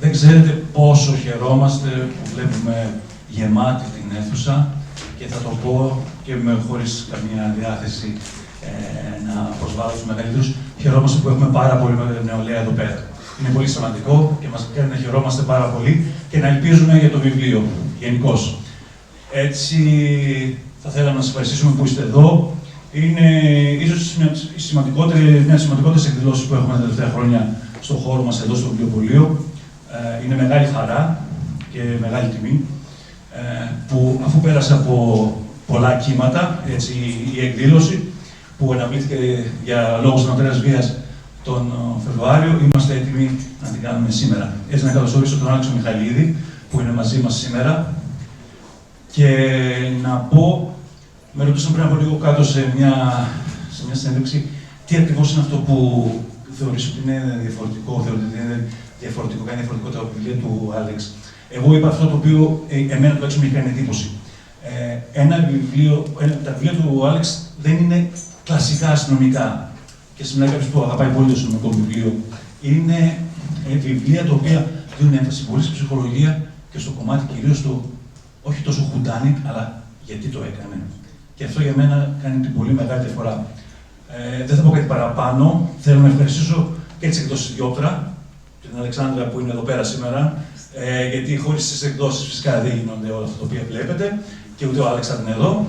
Δεν ξέρετε πόσο χαιρόμαστε που βλέπουμε γεμάτη την αίθουσα και θα το πω και χωρίς καμία διάθεση να προσβάλλω τους μεγαλύτερους. Χαιρόμαστε που έχουμε πάρα πολύ νεολαία εδώ πέρα. Είναι πολύ σημαντικό και μας κάνει να χαιρόμαστε πάρα πολύ και να ελπίζουμε για το βιβλίο γενικώς. Έτσι, θα θέλαμε να σας ευχαριστήσουμε που είστε εδώ. Είναι ίσως μια από τις σημαντικότερες εκδηλώσεις που έχουμε τα τελευταία χρόνια στον χώρο μας εδώ στο βιβλιοπωλείο. Είναι μεγάλη χαρά και μεγάλη τιμή που αφού πέρασε από πολλά κύματα, έτσι, η εκδήλωση που αναβλήθηκε για λόγους ανωτέρας βίας τον Φεβρουάριο, είμαστε έτοιμοι να την κάνουμε σήμερα. Έτσι, να καλωσορίσω τον Alex Michaelides που είναι μαζί μας σήμερα και να πω, με ρωτήσαν πριν από λίγο κάτω σε μια συνέντευξη, τι ακριβώς είναι αυτό που θεωρείς ότι είναι διαφορετικό, κάνει διαφορετικό τα βιβλία του Alex. Εγώ είπα αυτό το οποίο εμένα τουλάχιστον μου είχε κάνει εντύπωση. Τα βιβλία του Alex δεν είναι κλασικά αστυνομικά. Και σήμερα κάποιος που αγαπάει πολύ το αστυνομικό βιβλίο. Είναι βιβλία τα οποία δίνουν έμφαση πολύ στη ψυχολογία και στο κομμάτι κυρίως του, όχι τόσο χουντάνικ, αλλά γιατί το έκανε. Και αυτό για μένα κάνει την πολύ μεγάλη διαφορά. Δεν θα πω κάτι παραπάνω. Θέλω να ευχαριστήσω και τις εκδόσεις Διόπτρα, την Αλεξάνδρα που είναι εδώ πέρα σήμερα, γιατί χωρίς τις εκδόσεις φυσικά δεν γίνονται όλα αυτά τα οποία βλέπετε και ούτε ο Άλεξ είναι εδώ.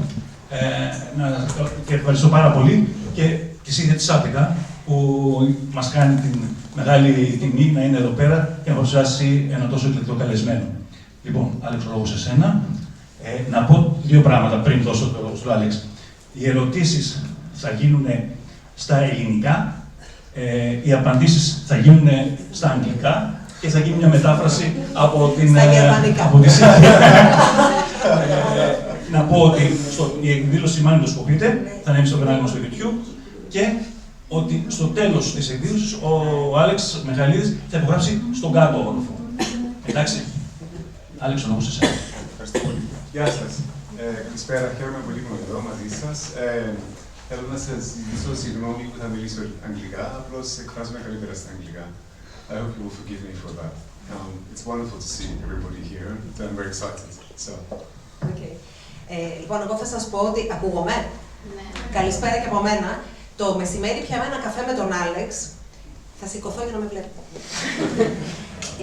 Και ευχαριστώ πάρα πολύ και τη Σύνθια Σάπικα που μας κάνει την μεγάλη τιμή να είναι εδώ πέρα και να παρουσιάσει ένα τόσο εκλεκτικό καλεσμένο. Λοιπόν, Άλεξ, ο λόγος σε σένα. Να πω δύο πράγματα πριν δώσω το λόγο στον Άλεξ. Οι ερωτήσεις θα γίνουν στα ελληνικά, οι απαντήσεις θα γίνουν στα αγγλικά και θα γίνει μια μετάφραση από τη Σύνθια. Να πω ότι η εκδήλωση μάλλον το σκοπείτε, θα ανέβει στο κανάλι μας στο YouTube και ότι στο τέλος της εκδήλωσης ο Alex Michaelides θα υπογράψει στον κάτω όροφο. Εντάξει. Άλεξ, ο λόγος σε εσένα. Ευχαριστώ πολύ. Γεια σας. Καλησπέρα, χαίρομαι πολύ που είμαι εδώ μαζί σας. Θέλω να σας ζητήσω συγγνώμη που θα μιλήσω αγγλικά, απλώς εκφράζομαι καλύτερα στα αγγλικά. I hope you will forgive me for that. It's wonderful to see everybody here, and I'm very excited. So. Okay. Λοιπόν, εγώ θα σας πω ότι ακούγομαι. Ναι. Καλησπέρα και από μένα. Το μεσημέρι πιάμε ένα καφέ με τον Άλεξ. Θα σηκωθώ για να με βλέπετε.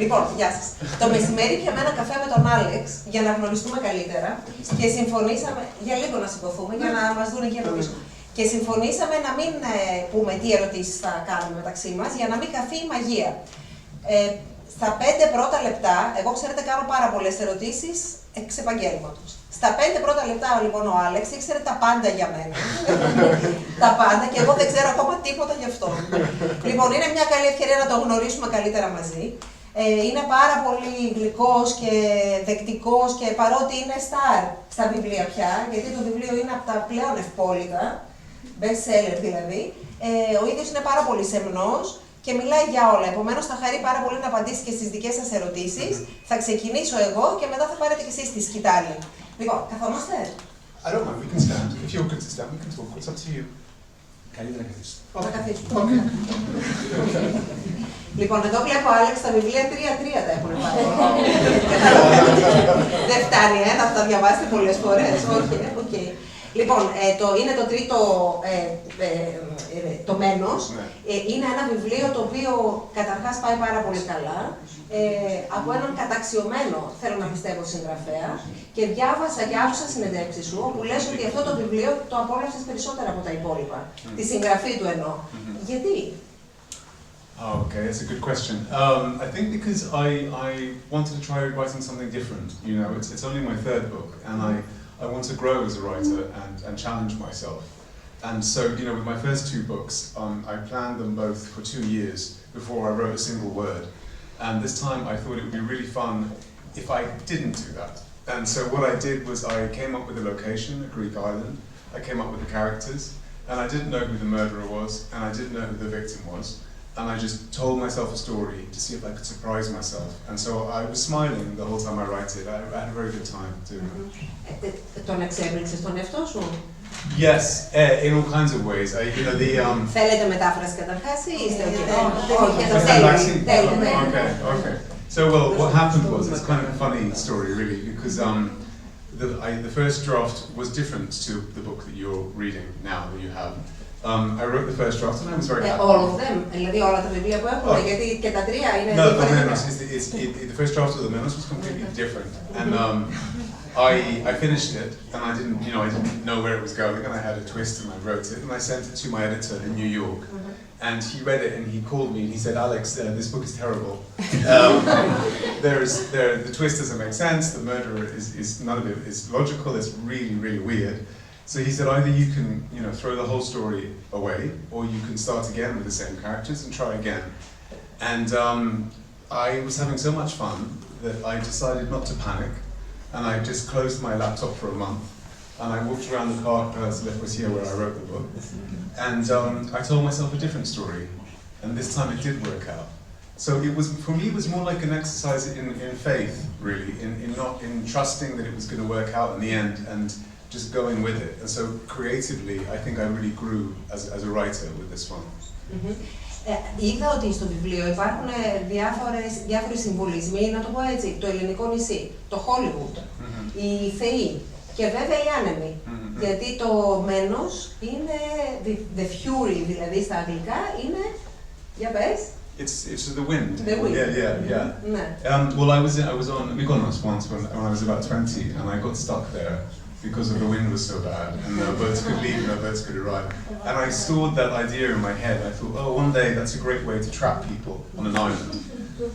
Λοιπόν, γεια σας. Το μεσημέρι πιάμε ένα καφέ με τον Άλεξ για να γνωριστούμε καλύτερα και συμφωνήσαμε, για λίγο να σηκωθούμε, για να μας δουν εκεί πίσω. Και συμφωνήσαμε να μην πούμε τι ερωτήσεις θα κάνουμε μεταξύ μας, για να μην χαθεί η μαγεία. Στα 5 πρώτα λεπτά, εγώ ξέρετε κάνω πάρα πολλές ερωτήσεις εξ επαγγέλματος. Στα 5 πρώτα λεπτά λοιπόν ο Άλεξ ήξερε τα πάντα για μένα. Τα πάντα και εγώ δεν ξέρω ακόμα τίποτα γι' αυτό. Λοιπόν, είναι μια καλή ευκαιρία να το γνωρίσουμε καλύτερα μαζί. Είναι πάρα πολύ γλυκός και δεκτικός και παρότι είναι star στα βιβλία πια, γιατί το βιβλίο είναι από τα πλέον ευπόλυτα, best seller δηλαδή, ο ίδιος είναι πάρα πολύ σεμνός και μιλάει για όλα. Επομένως, θα χαρεί πάρα πολύ να απαντήσει και στις δικές σας ερωτήσεις. Θα ξεκινήσω εγώ και μετά θα πάρετε και εσείς τη σκητάλη. Λοιπόν, καθόμαστε. I don't mind, we can stand. If you're good to stand, we can talk. It's up to you. Καλύτερα να καθίσετε. Θα καθίσουμε. Λοιπόν, εδώ βλέπω, Άλεξ, τα βιβλία 3-3 τα έχουν πάρει. Δεν φτάνει, να τα διαβάσετε πολλές φορές. Όχι, οκ. Λοιπόν, είναι το τρίτο, το μένος. Είναι ένα βιβλίο το οποίο καταρχάς πάει πάρα πολύ καλά. Από έναν καταξιωμένο, θέλω να πιστεύω, συγγραφέα. Και διάβασα και άκουσα συνεντεύξεις σου, όπου λες ότι αυτό το βιβλίο το απόλαυσες περισσότερα από τα υπόλοιπα. Τη συγγραφή του εννοώ. Γιατί? Okay, that's a good question. I think because I wanted to try writing something different. You know, it's only my third book, and I want to grow as a writer and challenge myself. And so, you know, with my first two books, I planned them both for 2 years before I wrote a single word. And this time I thought it would be really fun if I didn't do that. And so what I did was I came up with a location, a Greek island. I came up with the characters, and I didn't know who the murderer was, and I didn't know who the victim was. And I just told myself a story to see if I could surprise myself. And so I was smiling the whole time I wrote it. I had a very good time doing it. Τον εξέπληξες τον εαυτό σου? Yes, in all kinds of ways. You know, the Θέλετε μετάφραση καταρχάς ή είστε okay. So, well, what happened was, it's kind of a funny story, really, because the first draft was different to the book that you're reading now, that you have. I wrote the first draft and I was very happy. All of them, δηλαδή όλα τα βιβλία που έχουμε, γιατί και τα τρία είναι διαφορετικά. The first draft of ΤΟ ΜΕΝΟΣ was completely different, and I finished it, and I didn't know where it was going, and I had a twist, and I wrote it, and I sent it to my editor in New York, and he read it, and he called me, and he said, "Alex, this book is terrible. The twist doesn't make sense. The murderer is none of it is logical. It's really, really weird." So he said, either you can, throw the whole story away, or you can start again with the same characters and try again. And I was having so much fun that I decided not to panic, and I just closed my laptop for a month, and I walked around the park where I wrote the book, and I told myself a different story, and this time it did work out. So for me, it was more like an exercise in faith, really, in trusting that it was going to work out in the end, and just going with it. And so creatively, I think I really grew as a writer with this one. Είδα ότι στο βιβλίο υπάρχουν διάφοροι συμβολισμοί, να το πω έτσι, το ελληνικό νησί, το Hollywood, οι θεοί και βέβαια οι άνεμοι. Γιατί το μένος είναι, the fury δηλαδή στα αγγλικά, είναι, για πες. It's the wind. The wind. Yeah. Well, I was on Mykonos once when I was about 20, and I got stuck there because of the wind was so bad, and no birds could leave, no birds could arrive. And I stored that idea in my head. I thought, oh, one day that's a great way to trap people on an island.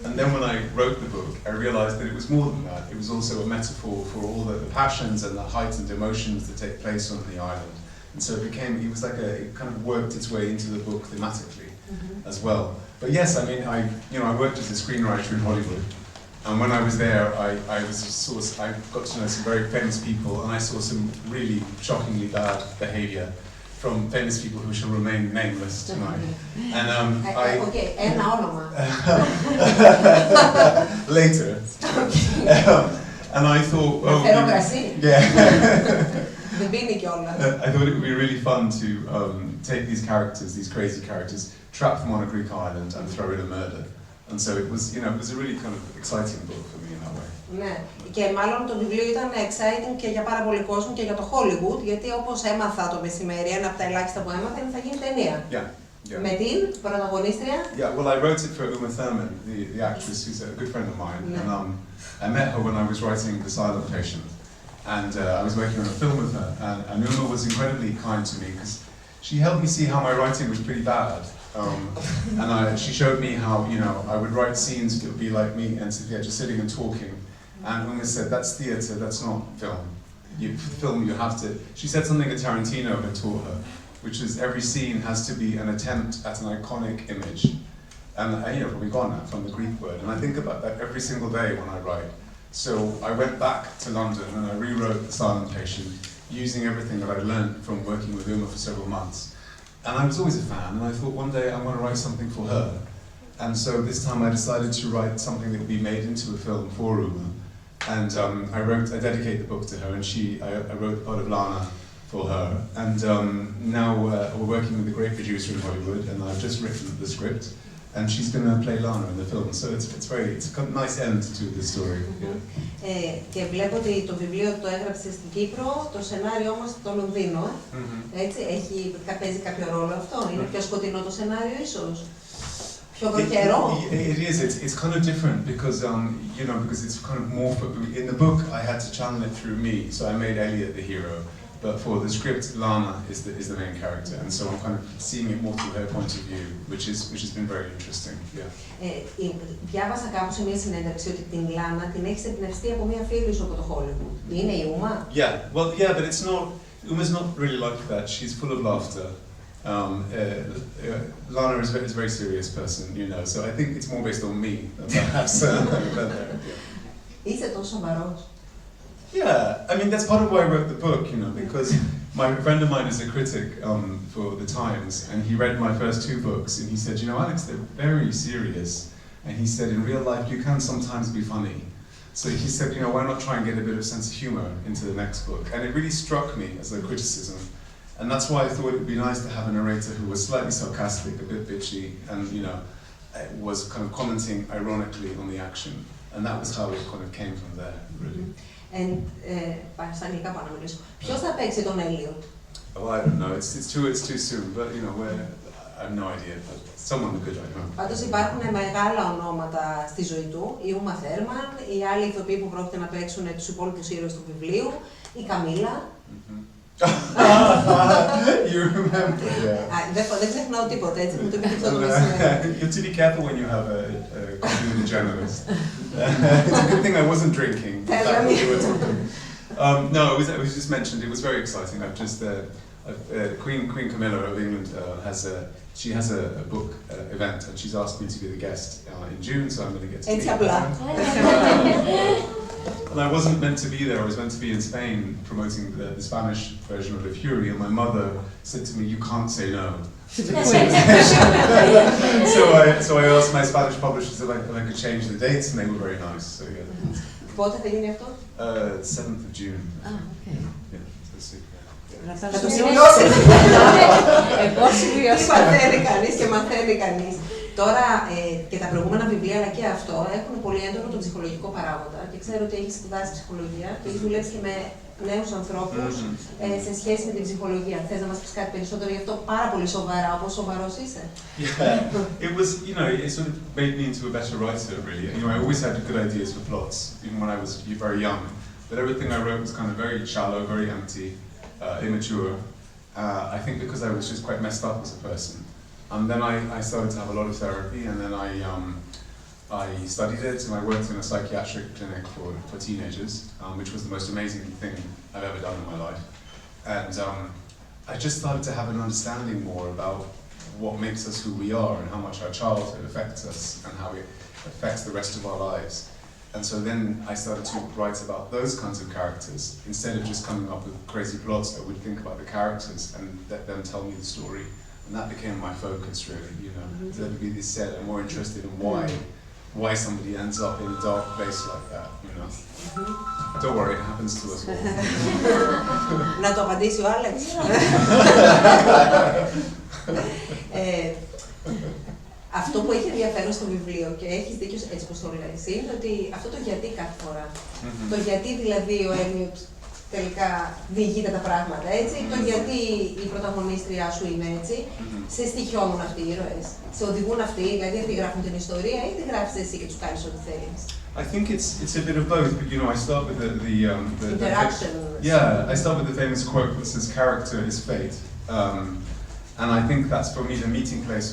And then when I wrote the book, I realized that it was more than that. It was also a metaphor for all the passions and the heightened emotions that take place on the island. And so it was like it kind of worked its way into the book thematically as well. But yes, I mean, I worked as a screenwriter in Hollywood. And when I was there, I got to know some very famous people, and I saw some really shockingly bad behavior from famous people who shall remain nameless tonight. And ένα όνομα. Later. And I thought, yeah. Δεν πίνει κιόλας. I thought it would be really fun to take these characters, these crazy characters, trap them on a Greek island, and throw in a murder. And so it was a really kind of exciting book for me in that way. Ναι, και μάλλον το βιβλίο ήταν exciting και για πάρα πολύ κόσμο και για το Hollywood, γιατί όπως έμαθα το μεσημέρι, ένα από τα ελάχιστα που έμαθα είναι θα γίνει ταινία. Με την πρωταγωνίστρια. Yeah, well, I wrote it for Uma Thurman, the actress who's a good friend of mine, and I met her when I was writing The Silent Patient, and I was working on a film with her, and Uma was incredibly kind to me because she helped me see how my writing was pretty bad. And she showed me how, I would write scenes that would be like me and Sylvia just sitting and talking. And Uma said, that's theatre, that's not film. For film, you have to... She said something that Tarantino had taught her, which is every scene has to be an attempt at an iconic image. And, probably gone now from the Greek word. And I think about that every single day when I write. So I went back to London and I rewrote The Silent Patient, using everything that I'd learned from working with Uma for several months. And I was always a fan, and I thought one day I want to write something for her. And so this time I decided to write something that would be made into a film for Uma. And I dedicated the book to her, and I wrote the part of Lana for her. And now we're working with a great producer in Hollywood, and I've just written the script. And she's going to play Lana in the film, so it's a nice end to the story. Και βλέπω ότι το βιβλίο το έγραψε στην Κύπρο, το σενάριο όμως στο Λονδίνο. Έτσι, παίζει κάποιο ρόλο αυτό, είναι πιο σκοτεινό το σενάριο ίσως, πιο βροχερό. It is. It's kind of different because because it's kind of more. In the book, I had to channel it through me, so I made Elliot the hero. But for the script, Lana is the main character, and so I'm kind of seeing it more through her point of view, which has been very interesting. Διάβασα κάπου σε μια συνέντευξη ότι την Λάνα την έχεις εμπνευστεί από μια φίλη σου από το Hollywood. Είναι η Uma? But it's not. Uma's not really like that. She's full of laughter. Lana is a very serious person, so I think it's more based on me than perhaps. Είσαι τόσο σοβαρός. Yeah, I mean that's part of why I wrote the book, because my friend of mine is a critic for the Times, and he read my first two books, and he said, Alex, they're very serious, and he said, in real life you can sometimes be funny. So he said, why not try and get a bit of sense of humor into the next book? And it really struck me as a criticism, and that's why I thought it would be nice to have a narrator who was slightly sarcastic, a bit bitchy, and was kind of commenting ironically on the action, and that was how it kind of came from there, really. And στα αγγλικά πάω να μιλήσω. Ποιος θα παίξει τον Έλιο? Well, I don't know. It's too soon, but you know, I have no idea. But someone good, I know. Πάντως υπάρχουν μεγάλα ονόματα στη ζωή του. Η Ούμα Θέρμαν, οι άλλοι ηθοποιοί που πρόκειται να παίξουν τους υπόλοιπους ήρωες του βιβλίου, η Καμίλα. You remember, yeah. Δεν ξεχνάω τίποτα, έτσι, μου το είπε αυτό το μεσημέρι. You have to be careful when you have a coffee with a journalist. It's a good thing I wasn't drinking. No, it was just mentioned. It was very exciting. I've just Queen Camilla of England has a book event, and she's asked me to be the guest in June, so I'm going to get to meet her. And I wasn't meant to be there. I was meant to be in Spain promoting the Spanish version of Le Fury, and my mother said to me, "You can't say no." So I asked my Spanish publishers if I could change the dates, and they were very nice. So yeah. Πότε θα γίνει αυτό? 7th of June. Okay. Yeah, let's see. Θα το σημειώσετε. Εγώ σημειώσω. Μαθαίνει κανείς και μαθαίνει κανείς. Τώρα και τα προηγούμενα βιβλία, αλλά και αυτό, έχουν πολύ έντονο τον ψυχολογικό παράγοντα. Και ξέρω ότι έχεις σπουδάσει ψυχολογία και έχεις δουλέψει και με νέους ανθρώπους σε σχέση με την ψυχολογία. Θες να μας πεις κάτι περισσότερο γι' αυτό πάρα πολύ σοβαρά, όπως σοβαρός είσαι? Yeah, it was, you know, it sort of made me into a better writer, really. You know, I always had good ideas for plots, even when I was very young. But everything I wrote was kind of very shallow, very empty, immature. I think because I was just quite messed up as a person. And then I started to have a lot of therapy, and then I studied it, and I worked in a psychiatric clinic for teenagers, which was the most amazing thing I've ever done in my life. And I just started to have an understanding more about what makes us who we are, and how much our childhood affects us, and how it affects the rest of our lives. And so then I started to write about those kinds of characters. Instead of just coming up with crazy plots, I would think about the characters and let them tell me the story. And that became my focus, really, you know. As everybody said, I'm more interested in why somebody ends up in a dark place like that, you know. Don't worry, it happens to us all. Να το απαντήσει ο Άλεξ. Αυτό που έχει ενδιαφέρον στο βιβλίο, και έχεις δίκιο έτσι πως το λες, είναι ότι αυτό το γιατί κάθε φορά. Το γιατί δηλαδή ο Έλιοτ τελικά διηγείται τα πράγματα έτσι, το γιατί η πρωταγωνίστριά σου είναι έτσι, σε στοιχιώνουν αυτοί οι ήρωες, σε οδηγούν αυτοί, δηλαδή αυτοί γράφουν την ιστορία ή τη γράφεις εσύ και τους κάνεις ό,τι θέλεις? I think it's a bit of both, but you know, I start with the interaction. Yeah, I start with the famous quote that says, "Character is fate," and I think that's for me the meeting place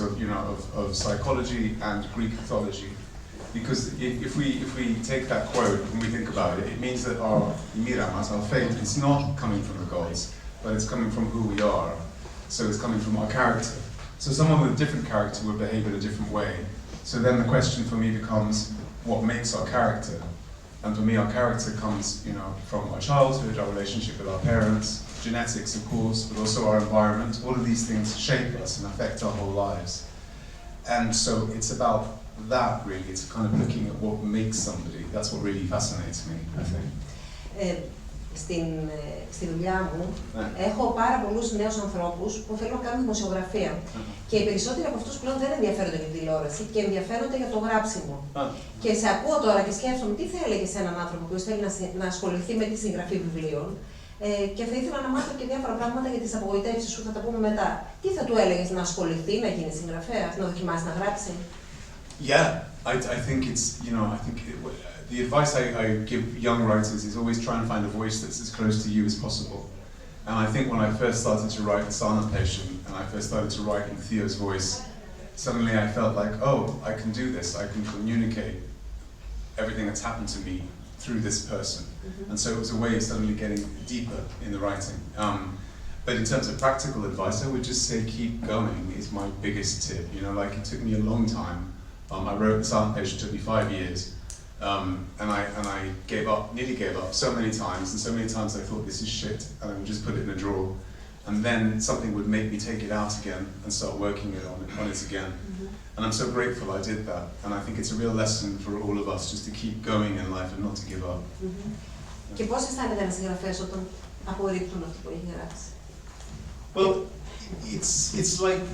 of psychology and Greek mythology. Because if we take that quote and we think about it, it means that our miramas, our fate, is not coming from the gods, but it's coming from who we are. So it's coming from our character. So someone with a different character would behave in a different way. So then the question for me becomes, what makes our character? And for me, our character comes, you know, from our childhood, our relationship with our parents, genetics, of course, but also our environment. All of these things shape us and affect our whole lives. And so it's about that, really. It's kind of looking at what makes somebody. That's what really fascinates me, I think. Στη δουλειά μου έχω πάρα πολλούς νέους ανθρώπους που θέλουν να κάνουν δημοσιογραφία. Και οι περισσότεροι από αυτούς πλέον δεν ενδιαφέρονται για τη τηλεόραση και ενδιαφέρονται για το γράψιμο. Και σε ακούω τώρα και σκέφτομαι τι θα έλεγε σε έναν άνθρωπο που θέλει να ασχοληθεί με τη συγγραφή βιβλίων. Και θα ήθελα να μάθω και διάφορα πράγματα για τις απογοητεύσεις σου, θα τα πούμε μετά. Τι θα του έλεγες να ασχοληθεί, να γίνει συγγραφέας, να δοκιμάσει να γράψει? Yeah, I think it's, you know, the advice I give young writers is always try and find a voice that's as close to you as possible. And I think when I first started to write The Sana Patient, and I first started to write in Theo's voice, suddenly I felt like, oh, I can do this, I can communicate everything that's happened to me through this person. And so it was a way of suddenly getting deeper in the writing. But in terms of practical advice, I would just say keep going is my biggest tip. You know, like it took me a long time. I wrote The Silent Patient, took me 5 years. And I gave up, nearly gave up so many times, and so many times I thought this is shit, and I would just put it in a drawer. And then something would make me take it out again and start working on it again. And I'm so grateful I did that. And I think it's a real lesson for all of us, just to keep going in life and not to give up. Και πώς αισθάνεται ένας συγγραφέας όταν απορρίπτουν αυτό που έχει γράψει? Well, it's like,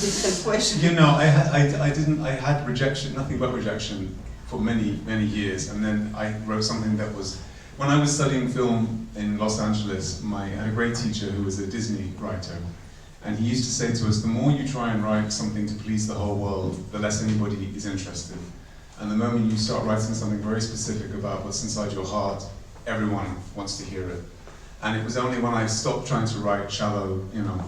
Difficult question. You know, I had rejection, nothing but rejection for many years, and then I wrote something that was, when I was studying film in Los Angeles, I had a great teacher who was a Disney writer, and he used to say to us, the more you try and write something to please the whole world, the less anybody is interested. And the moment you start writing something very specific about what's inside your heart, everyone wants to hear it. And it was only when I stopped trying to write shallow, you know,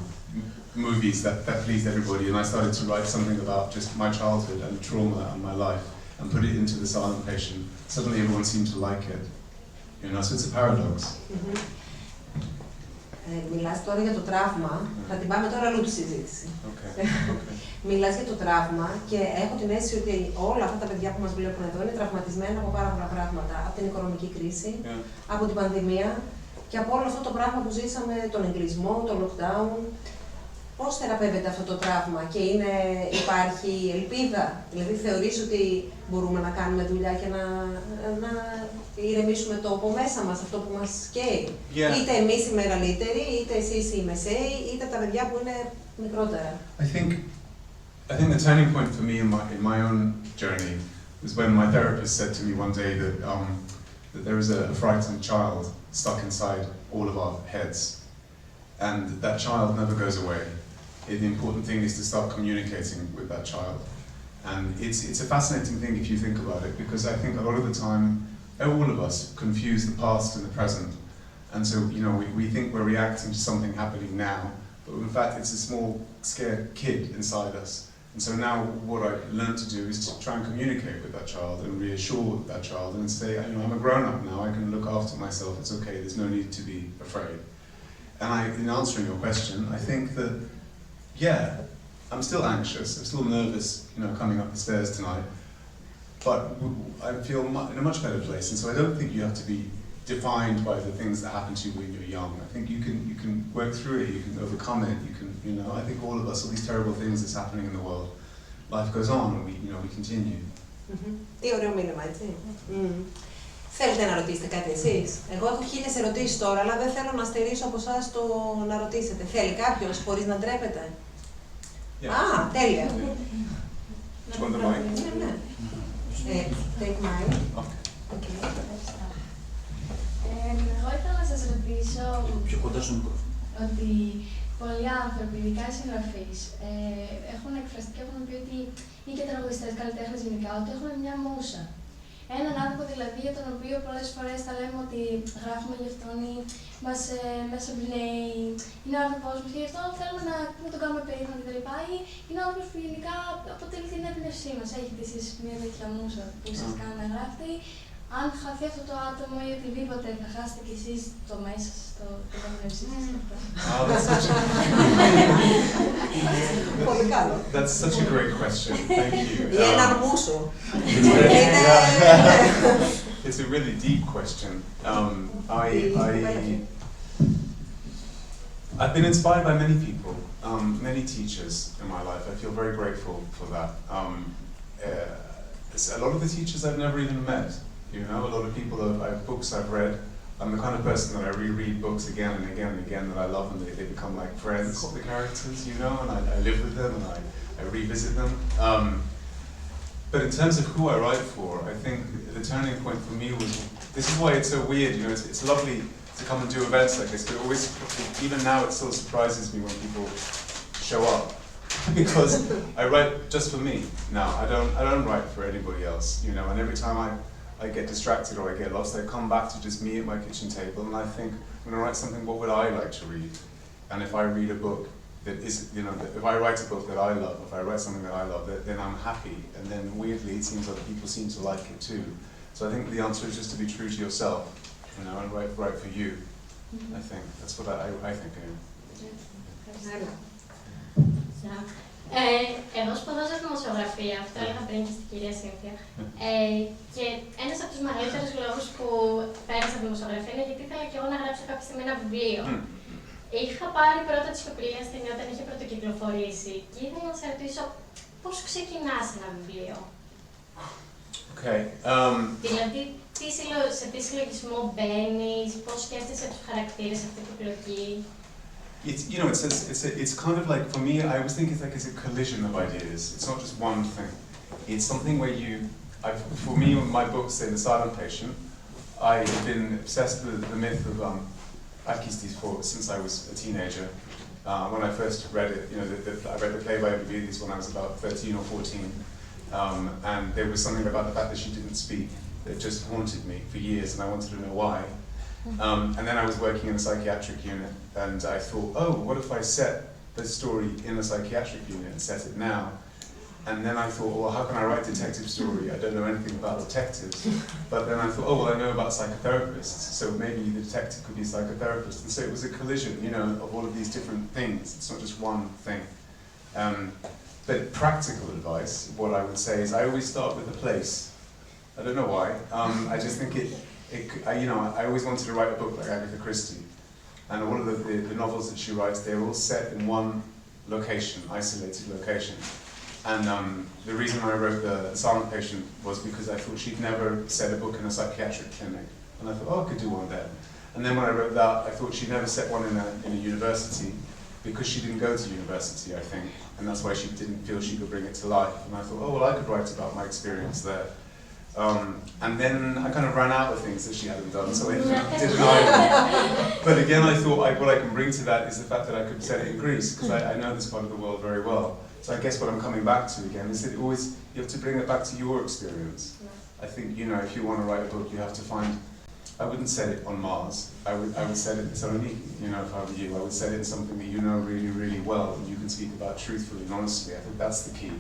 movies that pleased everybody, and I started to write something about just my childhood and trauma and my life, and put it into the silent patient. Suddenly everyone seemed to like it. You know, so it's a paradox. Μιλάς τώρα για το τραύμα, θα την πάμε τώρα αλλού τη συζήτηση. Okay. Μιλάς για το τραύμα και έχω την αίσθηση ότι όλα αυτά τα παιδιά που μας βλέπουν εδώ είναι τραυματισμένα από πάρα πολλά πράγματα. Από την οικονομική κρίση, από την πανδημία και από όλο αυτό το πράγμα που ζήσαμε, τον εγκλεισμό, το lockdown. Πώς θεραπεύεται αυτό το τραύμα και υπάρχει ελπίδα, δηλαδή θεωρείς ότι μπορούμε να κάνουμε δουλειά και να ηρεμήσουμε το από μέσα μας, αυτό που μας καίει. Είτε εμείς οι μεγαλύτεροι, είτε εσείς οι μεσαίοι, είτε τα παιδιά που είναι μικρότερα. I think the turning point for me in my own journey was when my therapist said to me one day that there is a frightened child stuck inside all of our heads, and that child never goes away. The important thing is to start communicating with that child. And it's a fascinating thing if you think about it, because I think a lot of the time, all of us confuse the past and the present. And so, you know, we think we're reacting to something happening now, but in fact it's a small, scared kid inside us. And so now what I learned to do is to try and communicate with that child and reassure that child and say, you know, I'm a grown-up now, I can look after myself, it's okay, there's no need to be afraid. And in answering your question, I think that, yeah, I'm still anxious, I'm still nervous, you know, coming up the stairs tonight, but I feel in a much better place, and so I don't think you have to be defined by the things that happen to you when you're young. I think you can work through it, you can overcome it, you know, I think all of us, all these terrible things that's happening in the world, life goes on and we continue. Τι ωραίο μήνυμα, έτσι. Θέλετε να ρωτήσετε κάτι εσείς? Εγώ έχω 1000 ερωτήσεις τώρα, αλλά δεν θέλω να στερήσω από εσάς το να ρωτήσετε. Θέλει κάποιος, χωρίς να ντρέπεται? Τέλεια. Ναι. Take mine. Εγώ ήθελα να σας ρωτήσω πιο κοντά στο μικρόφωνο. ότι πολλοί άνθρωποι, ειδικά οι συγγραφείς, έχουν εκφραστεί και έχουν πει ότι ή και τραγουδιστές, καλλιτέχνες γενικά, ότι έχουν μια μούσα. Έναν άνθρωπο δηλαδή για τον οποίο πολλές φορές θα λέμε ότι γράφουμε για αυτόν ή μας εμπνέει, είναι ο άνθρωπός μας και γι' αυτό θέλουμε να τον κάνουμε περήφανο κτλ. Ή είναι ο άνθρωπος που γενικά αποτελεί την έμπνευσή μας. Έχετε εσείς μια τέτοια μούσα που σας κάνει να γράφετε, ή αν χαθεί αυτό το άτομο ή οτιδήποτε, θα χάσετε κι εσείς το μέσα σας, την έμπνευσή σας. Πολύ καλό. That's such a great question. Thank you. Ή έναν μούσο. It's a really deep question. I've been inspired by many people, many teachers in my life. I feel very grateful for that. A lot of the teachers I've never even met. You know, a lot of people, books I've read. I'm the kind of person that I reread books again and again and again that I love, and they become like friends of the characters, you know, and I live with them and I revisit them. But in terms of who I write for, I think the turning point for me was, this is why it's so weird, you know, it's lovely to come and do events like this, but always, even now it still surprises me when people show up. Because I write just for me now, I don't write for anybody else, you know, and every time I get distracted or I get lost, I come back to just me at my kitchen table and I think, when I write something, what would I like to read? And if I read a book that is, you know, if I write a book that I love, if I write something that I love, then I'm happy. And then weirdly, it seems other people seem to like it too. So I think the answer is just to be true to yourself, you know, and write for you. I think that's what I think. Εγώ σπουδάζω δημοσιογραφία, αυτό έλεγα πριν και στην κυρία Σύνθια. Και ένας από τους μεγαλύτερους λόγους που πέρασα δημοσιογραφία είναι γιατί ήθελα και εγώ να γράψω κάποια στιγμή ένα βιβλίο. Είχα πάρει πρώτα τη σιωπηλία στιγμή όταν είχε πρωτοκυκλοφορήσει και ήθελα να σε ρωτήσω πώς ξεκινάς ένα βιβλίο. Δηλαδή, σε τι συλλογισμό μπαίνεις, πώς σκέφτεσαι τους χαρακτήρες, αυτή την πλοκή. it's kind of like, for me, I always think it's a collision of ideas. It's not just one thing. It's something where for me, my books, say The Silent Patient, I've been obsessed with the myth of Michaelides since I was a teenager. When I first read it, I read the play by Apprilius when I was about 13 or 14, and there was something about the fact that she didn't speak that just haunted me for years, and I wanted to know why. And then I was working in a psychiatric unit, and I thought, oh, what if I set the story in a psychiatric unit and set it now? And then I thought, well, how can I write a detective story? I don't know anything about detectives. But then I thought, oh, well, I know about psychotherapists, so maybe the detective could be a psychotherapist. And so it was a collision, of all of these different things. It's not just one thing. But practical advice, what I would say is I always start with a place. I don't know why. I just think I always wanted to write a book like Agatha Christie. And all of the novels that she writes, they're all set in one location, isolated location. And the reason I wrote The Silent Patient was because I thought she'd never set a book in a psychiatric clinic. And I thought, oh, I could do one there. And then when I wrote that, I thought she'd never set one in a university because she didn't go to university, I think. And that's why she didn't feel she could bring it to life. And I thought, oh, well, I could write about my experience there. And then I kind of ran out of things that she hadn't done, so I didn't I? But again, I thought what I can bring to that is the fact that I could set it in Greece, because I know this part of the world very well. So I guess what I'm coming back to again is that you have to bring it back to your experience. I think, if you want to write a book, you have to find, I wouldn't set it on Mars. I would set it in Thessaloniki, if I were you. I would set it in something that you know really, really well, and you can speak about truthfully and honestly. I think that's the key.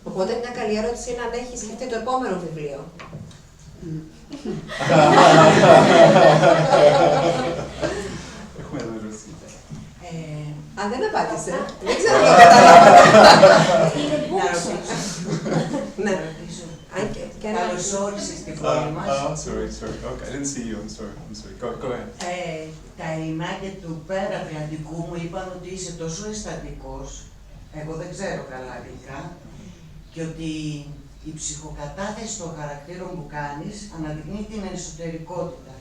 Οπότε μια καλή ερώτηση είναι αν έχει σκεφτεί το επόμενο βιβλίο. Έχουμε ερώτηση. Αν δεν απάντησε, δεν ξέρω αν το καταλάβατε. Είναι μπούξο. Ναι. Καλώς όρισες στην πόλη μας. Sorry. Okay, I didn't see you. I'm sorry. Go ahead. Τα ελληνάκια του πέρα Ατλαντικού μου είπαν ότι είσαι τόσο αισθαντικός, εγώ δεν ξέρω καλά αγγλικά, και ότι η ψυχοκατάθεση των χαρακτήρων που κάνεις αναδεικνύει την εσωτερικότητα.